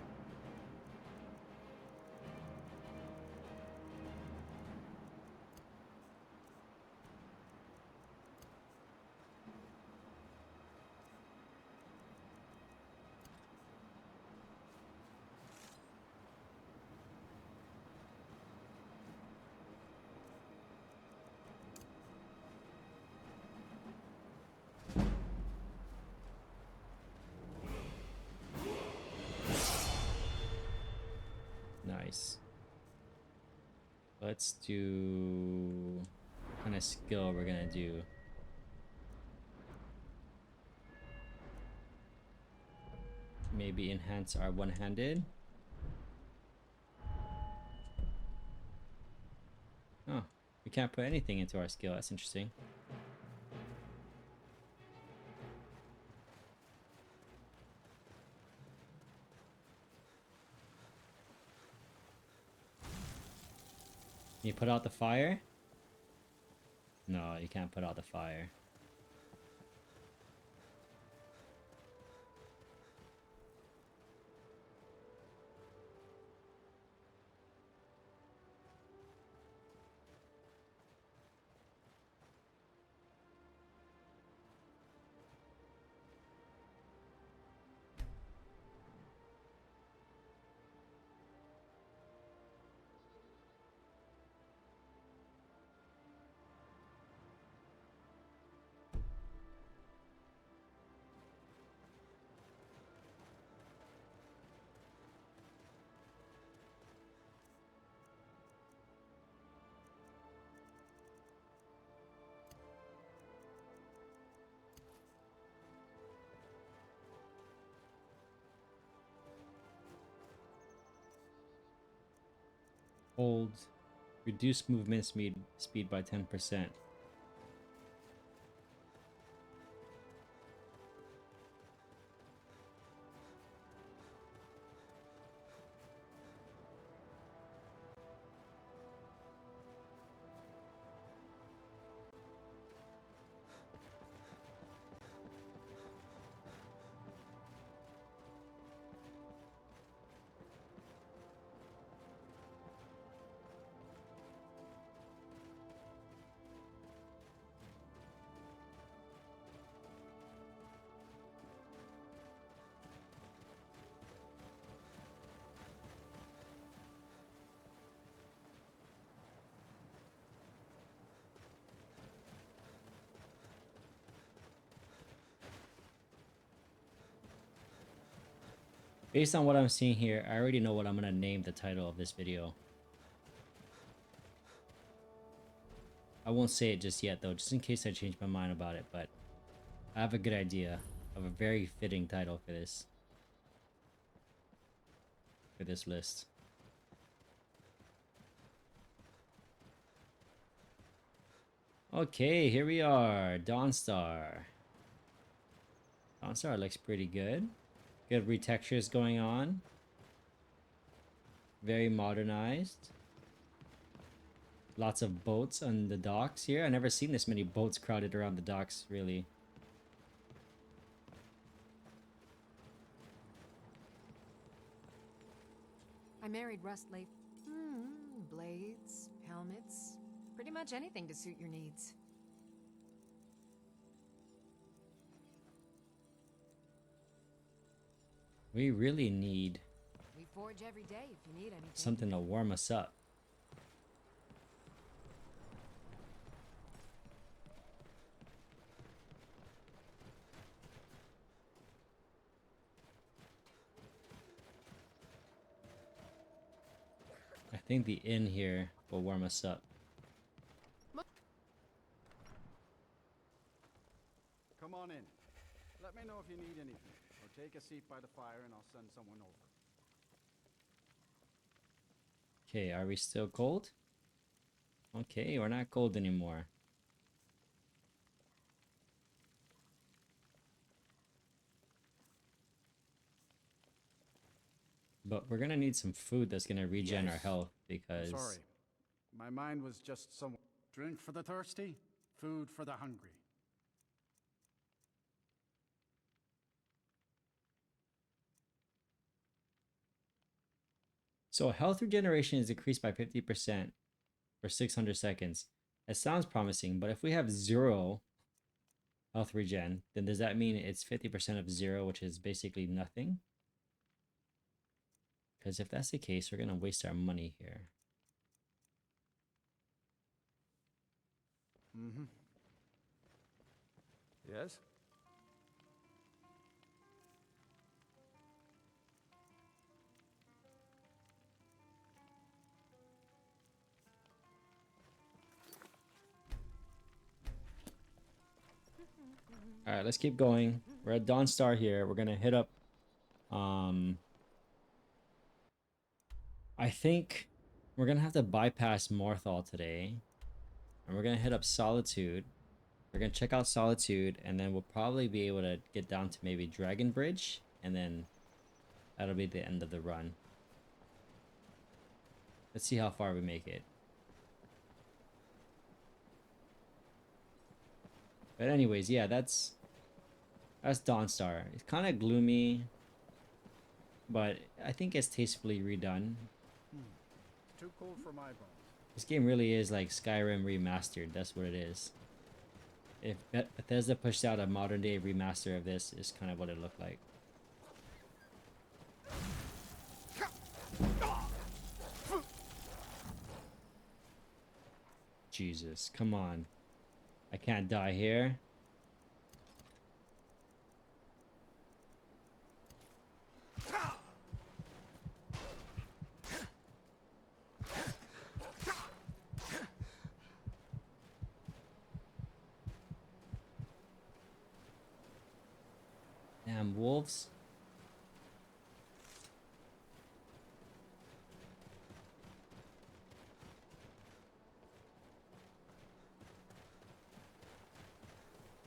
Nice. Let's do what kind of skill we're gonna do. Maybe enhance our one-handed. Oh, we can't put anything into our skill. That's interesting. Can you put out the fire? No, you can't put out the fire. Hold. Reduce movement speed by 10%. Based on what I'm seeing here, I already know what I'm gonna name the title of this video. I won't say it just yet though, just in case I change my mind about it, but I have a good idea of a very fitting title for this list. Okay, here we are, Dawnstar. Dawnstar looks pretty good. Good retextures going on. Very modernized. Lots of boats on the docks here. I've never seen this many boats crowded around the docks, really. I married Rust Lake. Blades, helmets, pretty much anything to suit your needs. We really need We forge every day if you need anything. something to warm us up. I think the inn here will warm us up. Come on in. Let me know if you need anything. Or take a seat by the fire and I'll send someone over. Okay, are we still cold? Okay, we're not cold anymore. But we're gonna need some food that's gonna regen our health because... Sorry. My mind was just some... Drink for the thirsty, food for the hungry. So health regeneration is decreased by 50% for 600 seconds. That sounds promising, but if we have 0 health regen, then does that mean it's 50% of 0, which is basically nothing? Because if that's the case, we're going to waste our money here. Mm-hmm. Yes? All right, let's keep going. We're at Dawnstar here. We're going to hit up... I think we're going to have to bypass Morthal today. And we're going to hit up Solitude. We're going to check out Solitude. And then we'll probably be able to get down to maybe Dragon Bridge. And then that'll be the end of the run. Let's see how far we make it. But anyways, yeah, that's Dawnstar. It's kind of gloomy, but I think it's tastefully redone. Too cool for my bones. This game really is like Skyrim Remastered. That's what it is. If Bethesda pushed out a modern day remaster of this, is kind of what it looked like. Jesus, come on. I can't die here. Damn wolves.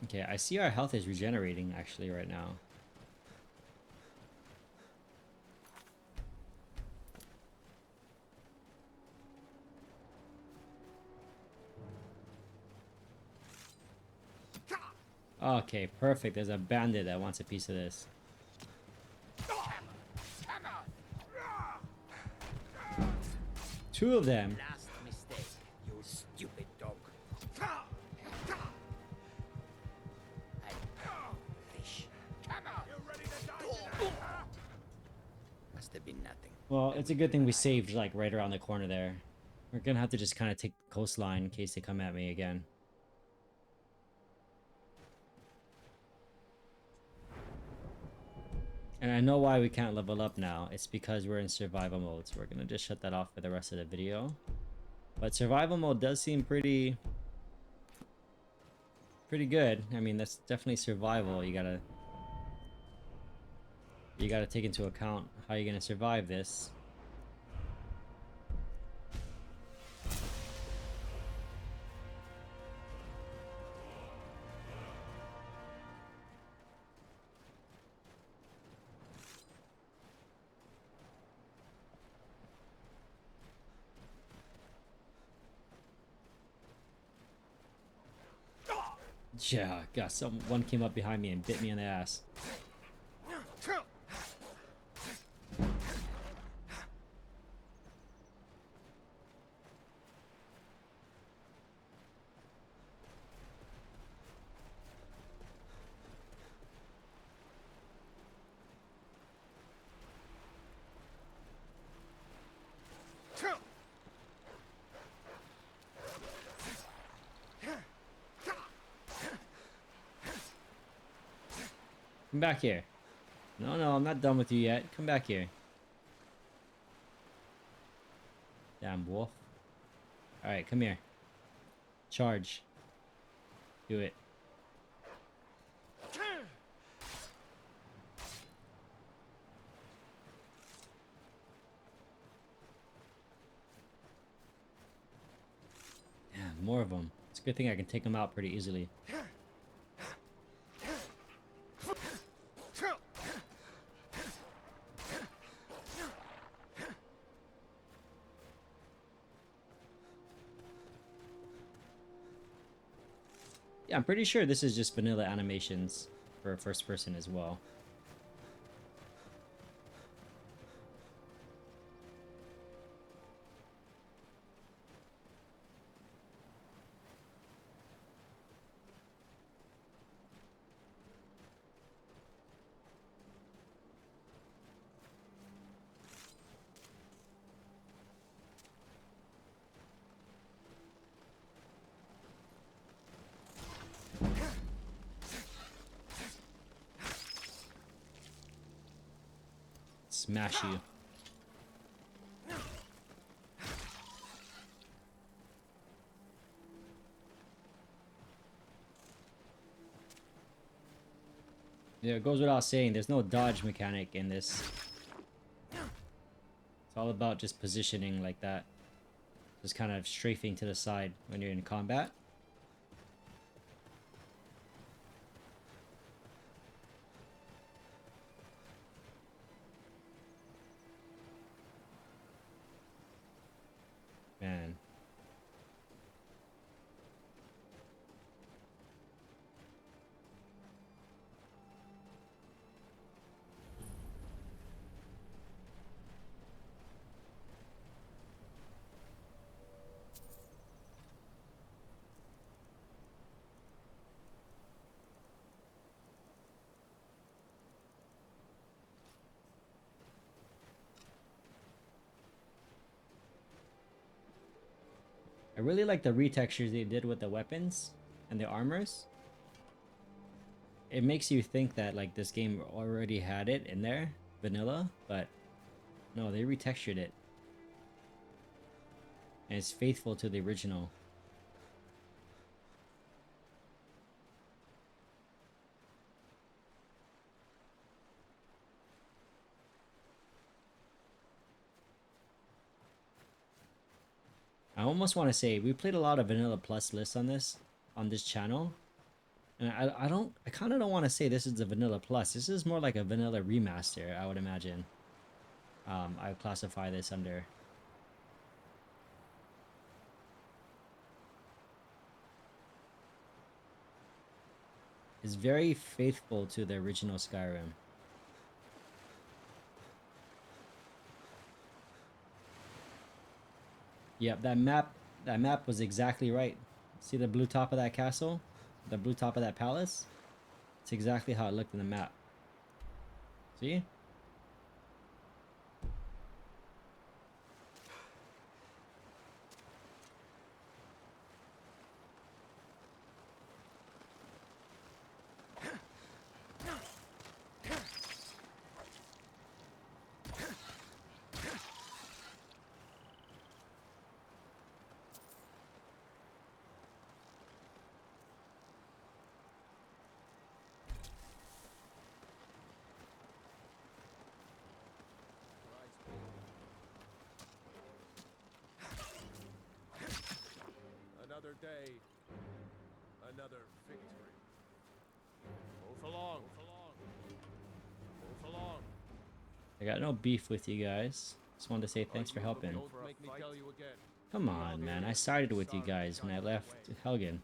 Okay, I see our health is regenerating actually right now. Okay, perfect. There's a bandit that wants a piece of this. Two of them. Last mistake, you stupid dog. Fish. Must have been nothing. Well, it's a good thing we saved like right around the corner there. We're gonna have to just kind of take the coastline in case they come at me again. And I know why we can't level up now. It's because we're in survival mode. So we're going to just shut that off for the rest of the video. But survival mode does seem pretty good. I mean, that's definitely survival. You gotta take into account how you're going to survive this. Yeah, God, someone came up behind me and bit me in the ass. Come back here. No, I'm not done with you yet. Come back here. Damn wolf. Alright, come here. Charge. Do it. Damn, more of them. It's a good thing I can take them out pretty easily. Yeah, I'm pretty sure this is just vanilla animations for first person as well. Smash you. Yeah, it goes without saying, there's no dodge mechanic in this. It's all about just positioning like that. Just kind of strafing to the side when you're in combat. Man. I really like the retextures they did with the weapons and the armors. It makes you think that like this game already had it in there, vanilla, but no, they retextured it. And it's faithful to the original. I almost want to say we played a lot of Vanilla Plus lists on this channel, and I kind of don't want to say this is a Vanilla Plus. This is more like a Vanilla Remaster, I would imagine. I would classify this under. It's very faithful to the original Skyrim. Yep, that map was exactly right. See the blue top of that castle? The blue top of that palace? It's exactly how it looked in the map. See? Another day, another victory. Move along, move along. I got no beef with you guys. Just wanted to say thanks for helping. Don't make me tell you again. Come on, man. I sided with you guys when I left Helgen.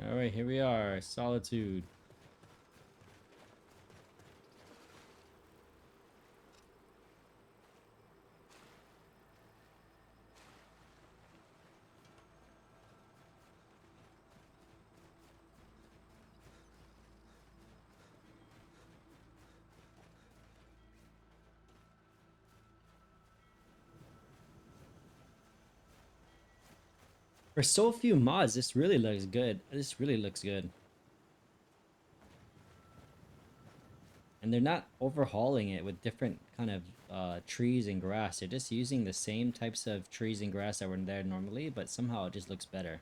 Alright, here we are. Solitude. For so few mods, this really looks good. This really looks good. And they're not overhauling it with different kind of trees and grass. They're just using the same types of trees and grass that were there normally, but somehow it just looks better.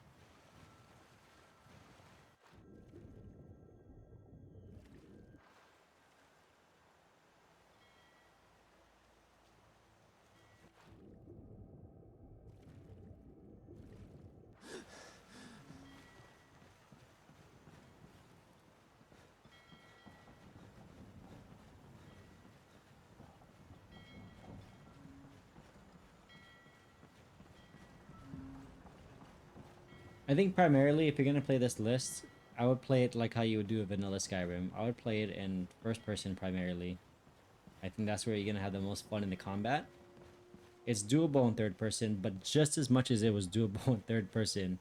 I think primarily if you're gonna play this list, I would play it like how you would do a vanilla Skyrim. I would play it in first person primarily. I think that's where you're gonna have the most fun in the combat. It's doable in third person, but just as much as it was doable in third person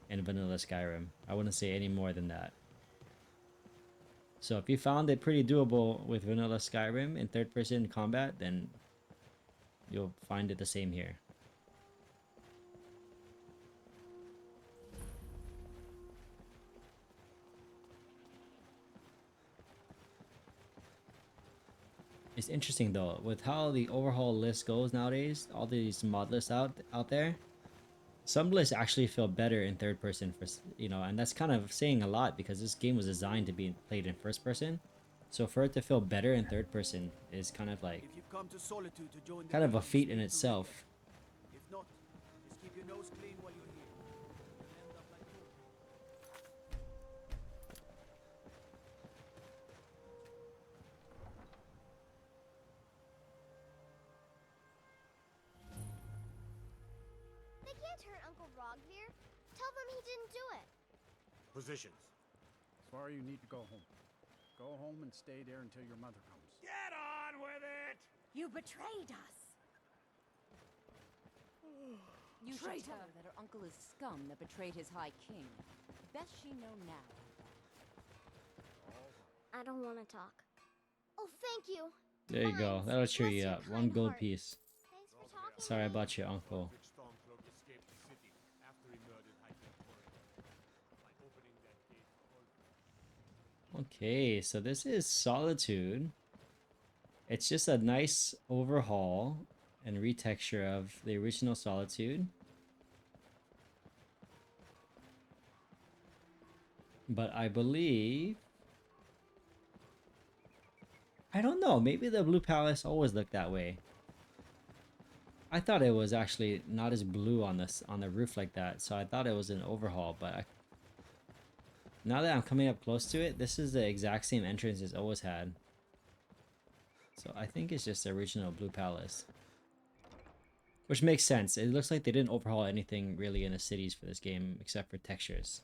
in vanilla Skyrim. I wouldn't say any more than that. So if you found it pretty doable with vanilla Skyrim in third person combat, then you'll find it the same here. It's interesting though, with how the overhaul list goes nowadays, all these mod lists out there, some lists actually feel better in third person for, you know, and that's kind of saying a lot because this game was designed to be played in first person. So for it to feel better in third person is kind of like kind of a feat in itself. If not, just keep your nose clean while you're here. You'll end up like They can't hurt Uncle Rogvir. Tell them he didn't do it. Positions. Sorry, you need to go home. Go home and stay there until your mother comes. Get on with it! You betrayed us! You should tell her that her uncle is scum that betrayed his High King. Best she know now. I don't want to talk. Oh, thank you. There you go. That'll cheer you up. One gold heart. piece. Thanks for talking. Sorry about your uncle. Okay, so this is Solitude. It's just a nice overhaul and retexture of the original Solitude. But I believe... I don't know, maybe the Blue Palace always looked that way. I thought it was actually not as blue on the roof like that, so I thought it was an overhaul, but now that I'm coming up close to it, this is the exact same entrance it's always had. So I think it's just the original Blue Palace. Which makes sense. It looks like they didn't overhaul anything really in the cities for this game, except for textures.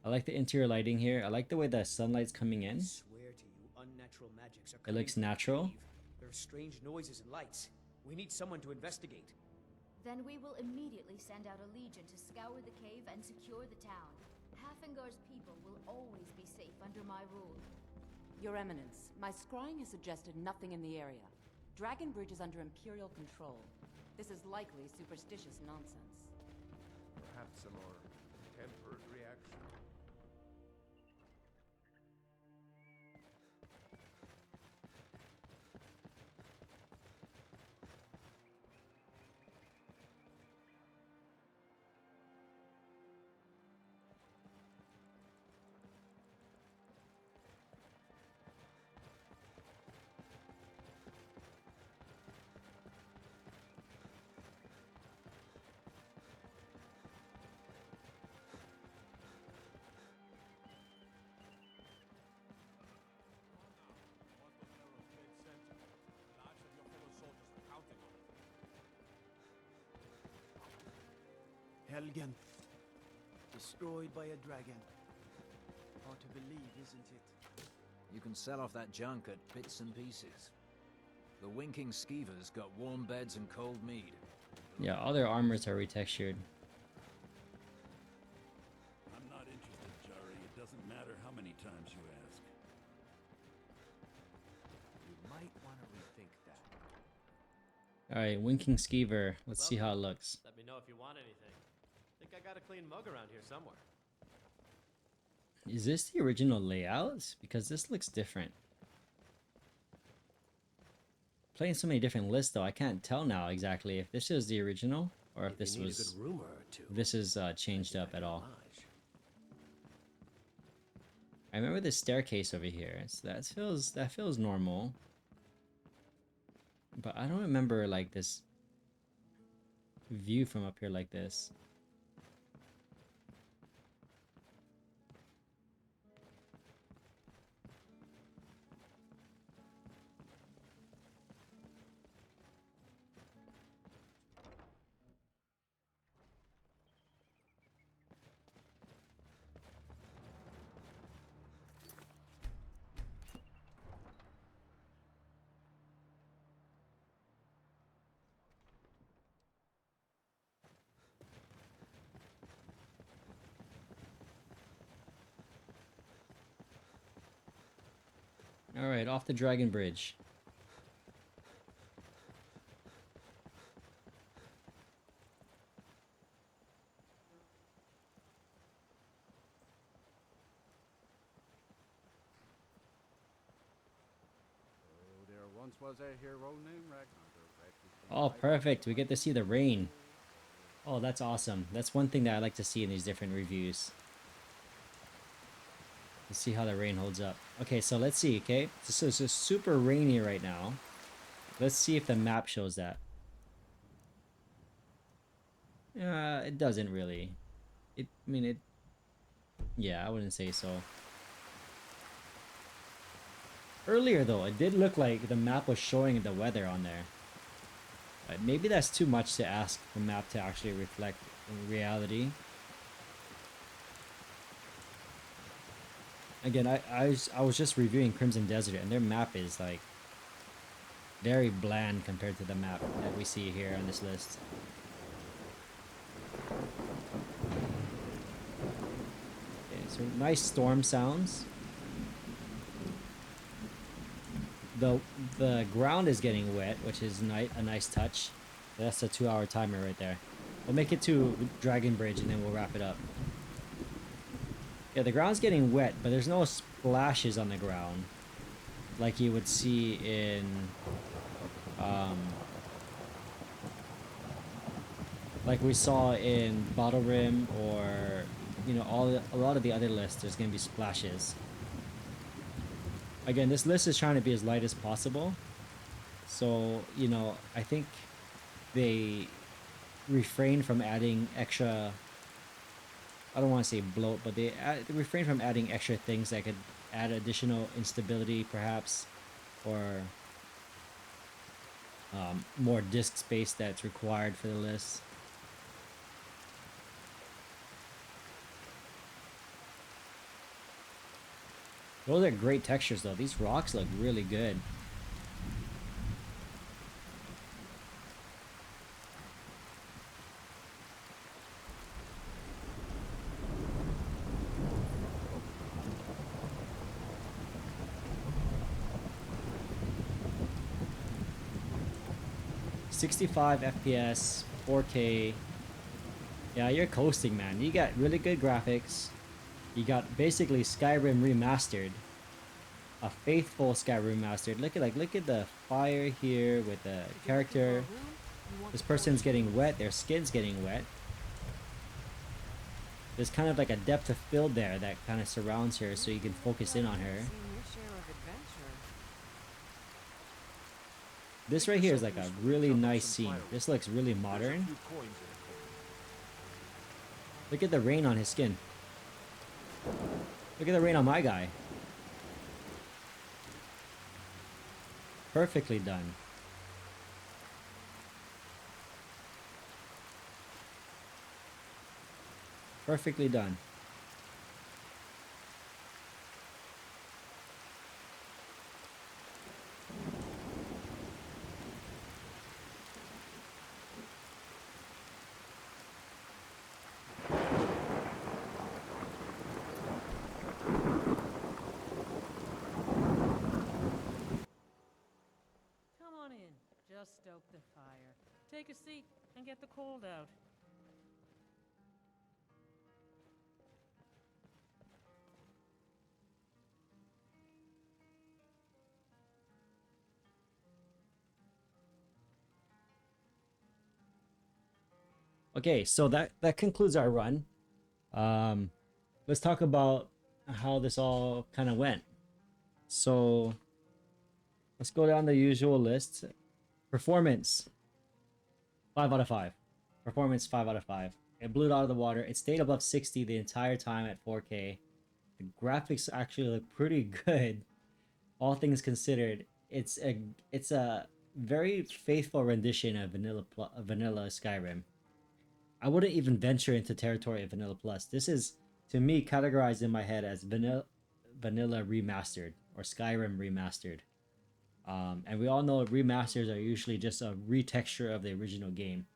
I like the interior lighting here. I like the way the sunlight's coming in. Swear to you, unnatural magics are It looks natural. There are strange noises and lights. We need someone to investigate. Then we will immediately send out a legion to scour the cave and secure the town. Halfingar's people will always be safe under my rule. Your Eminence, my scrying has suggested nothing in the area. Dragon Bridge is under Imperial control. This is likely superstitious nonsense. Perhaps a more tempered reaction. Helgen. Destroyed by a dragon. Hard to believe, isn't it? You can sell off that junk at bits and pieces. The winking skeevers got warm beds and cold mead. Yeah, all their armors are retextured. I'm not interested, Jari. It doesn't matter how many times you ask. You might want to rethink that. Alright, winking skeever. Let's see how it looks. Let me know if you want anything. Think think I got a clean mug around here somewhere. Is this the original layout? Because this looks different. Playing so many different lists though, I can't tell now exactly if this is the original or if this was this is changed up at all. I remember this staircase over here. So that feels normal. But I don't remember like this view from up here like this. Alright, off the Dragon Bridge. Oh, there once was a hero named Ragnar. Oh, perfect. We get to see the rain. Oh, that's awesome. That's one thing that I like to see in these different reviews. Let's see how the rain holds up. Okay, so let's see, okay? So it's super rainy right now. Let's see if the map shows that. It doesn't really. Yeah, I wouldn't say so. Earlier though, it did look like the map was showing the weather on there. Maybe that's too much to ask the map to actually reflect in reality. Again, I was just reviewing Crimson Desert, and their map is like very bland compared to the map that we see here on this list. Okay, so nice storm sounds. The ground is getting wet, which is a nice touch. That's a 2-hour timer right there. We'll make it to Dragon Bridge and then we'll wrap it up. Yeah, the ground's getting wet, but there's no splashes on the ground like you would see in like we saw in Rim, or you know, a lot of the other lists. There's gonna be splashes. Again, this list is trying to be as light as possible, so you know, I think they refrain from adding extra, I don't want to say bloat, but they refrain from adding extra things that could add additional instability perhaps, or more disk space that's required for the list. Those are great textures though. These rocks look really good. $65 FPS, 4K. Yeah, you're coasting, man. You got really good graphics. You got basically Skyrim Remastered, a faithful Skyrim Remastered. Look at the fire here with the character. This person's getting wet. Their skin's getting wet. There's kind of like a depth of field there that kind of surrounds her, so you can focus in on her. This right here is like a really nice scene. This looks really modern. Look at the rain on his skin. Look at the rain on my guy. Perfectly done. Perfectly done. Just stoke the fire. Take a seat and get the cold out. Okay, so that concludes our run. Let's talk about how this all kind of went. So let's go down the usual list. Performance, 5 out of 5. Performance, 5 out of 5. It blew it out of the water. It stayed above 60 the entire time at 4K. The graphics actually look pretty good, all things considered. It's a very faithful rendition of vanilla Skyrim. I wouldn't even venture into territory of Vanilla Plus. This is, to me, categorized in my head as Vanilla Remastered or Skyrim Remastered. And we all know remasters are usually just a retexture of the original game.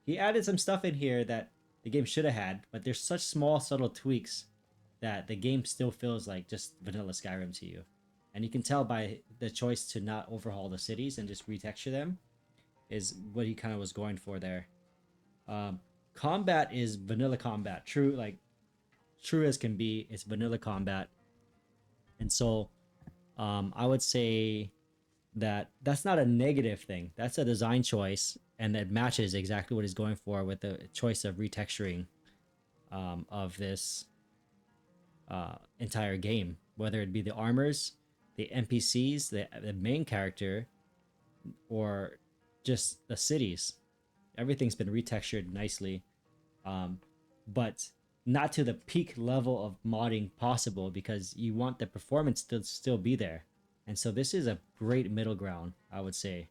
He added some stuff in here that the game should have had, but there's such small, subtle tweaks that the game still feels like just vanilla Skyrim to you. And you can tell by the choice to not overhaul the cities and just retexture them is what he kind of was going for there. Combat is vanilla combat, true as can be. It's vanilla combat, and so I would say that that's not a negative thing. That's a design choice, and that matches exactly what he's going for with the choice of retexturing of this entire game, whether it be the armors, the NPCs, the main character, or just the cities. Everything's been retextured nicely, but not to the peak level of modding possible, because you want the performance to still be there. And so this is a great middle ground, I would say.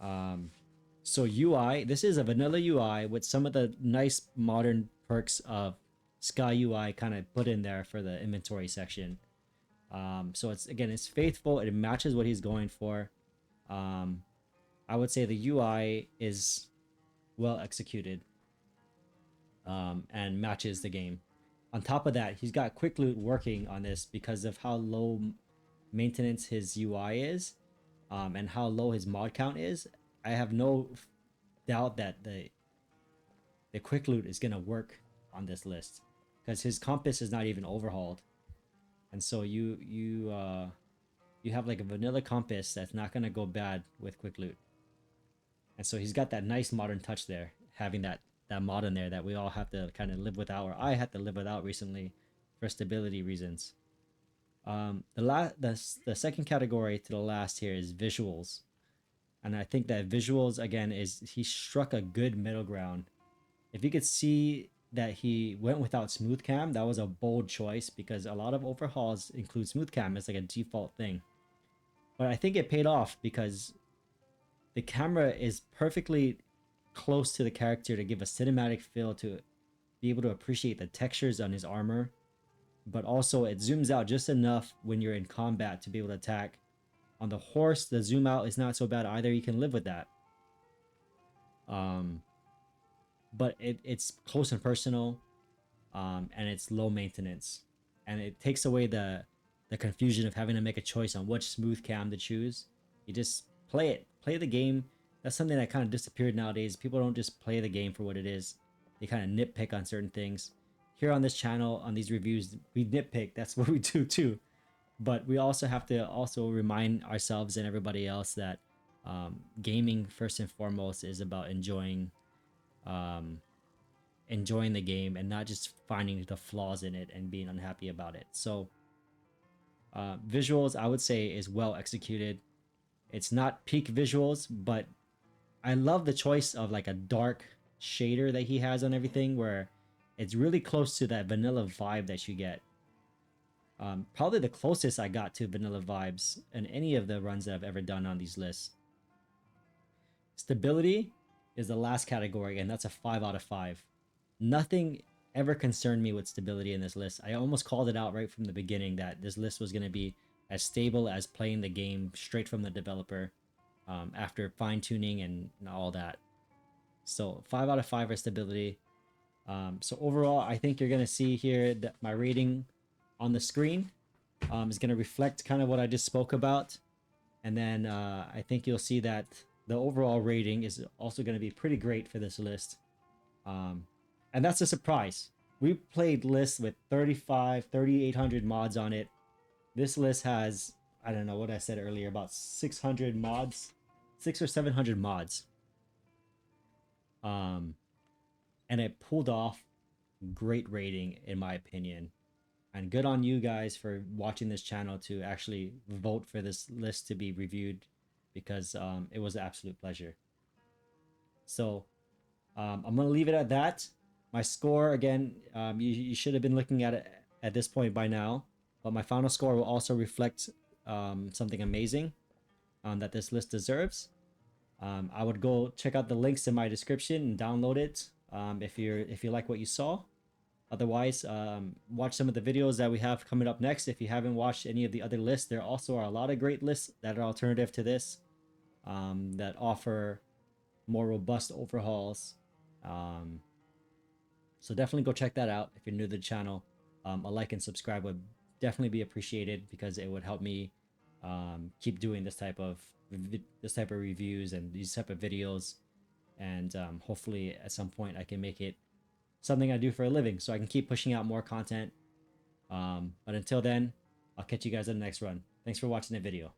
So UI, this is a vanilla UI with some of the nice modern perks of Sky UI kind of put in there for the inventory section. So it's faithful. It matches what he's going for. I would say the UI is well executed and matches the game. On top of that, he's got quick loot working on this because of how low maintenance his UI is, and how low his mod count is. I have no doubt that the quick loot is gonna work on this list because his compass is not even overhauled, and so you have like a vanilla compass that's not gonna go bad with quick loot. And so he's got that nice modern touch there, having that mod in there that we all have to kind of live without, or I had to live without recently for stability reasons. The second category to the last here is visuals. And I think that visuals, again, is he struck a good middle ground. If you could see that he went without smooth cam, that was a bold choice because a lot of overhauls include smooth cam as like a default thing. But I think it paid off because the camera is perfectly close to the character to give a cinematic feel, to be able to appreciate the textures on his armor, but also it zooms out just enough when you're in combat to be able to attack. On the horse, the zoom out is not so bad either. You can live with that. But it's close and personal, and it's low maintenance, and it takes away the confusion of having to make a choice on which smooth cam to choose. You just play the game. That's something that kind of disappeared nowadays. People don't just play the game for what it is. They kind of nitpick on certain things. Here on this channel, on these reviews, we nitpick. That's what we do too. But we also have to remind ourselves and everybody else that gaming first and foremost is about enjoying the game and not just finding the flaws in it and being unhappy about it. So visuals, I would say, is well executed. It's not peak visuals, but I love the choice of like a dark shader that he has on everything, where it's really close to that vanilla vibe that you get. Probably the closest I got to vanilla vibes in any of the runs that I've ever done on these lists. Stability is the last category, and that's a 5 out of 5. Nothing ever concerned me with stability in this list. I almost called it out right from the beginning that this list was going to be as stable as playing the game straight from the developer, after fine-tuning and all that. So 5 out of 5 for stability. So overall, I think you're going to see here that my rating on the screen is going to reflect kind of what I just spoke about. And then I think you'll see that the overall rating is also going to be pretty great for this list. And that's a surprise. We played lists with 3,800 mods on it. This list has, I don't know what I said earlier, about 600 mods, 600 or 700 mods. and it pulled off great rating in my opinion. And good on you guys for watching this channel to actually vote for this list to be reviewed, because it was an absolute pleasure. So I'm going to leave it at that. My score, again, you should have been looking at it at this point by now, but my final score will also reflect something amazing that this list deserves. I would go check out the links in my description and download it if you like what you saw. Otherwise, watch some of the videos that we have coming up next. If you haven't watched any of the other lists, there also are a lot of great lists that are alternative to this, that offer more robust overhauls. So definitely go check that out if you're new to the channel. A like and subscribe would definitely be appreciated, because it would help me keep doing this type of reviews and these type of videos, and hopefully at some point I can make it something I do for a living, so I can keep pushing out more content. But until then, I'll catch you guys in the next run. Thanks for watching the video.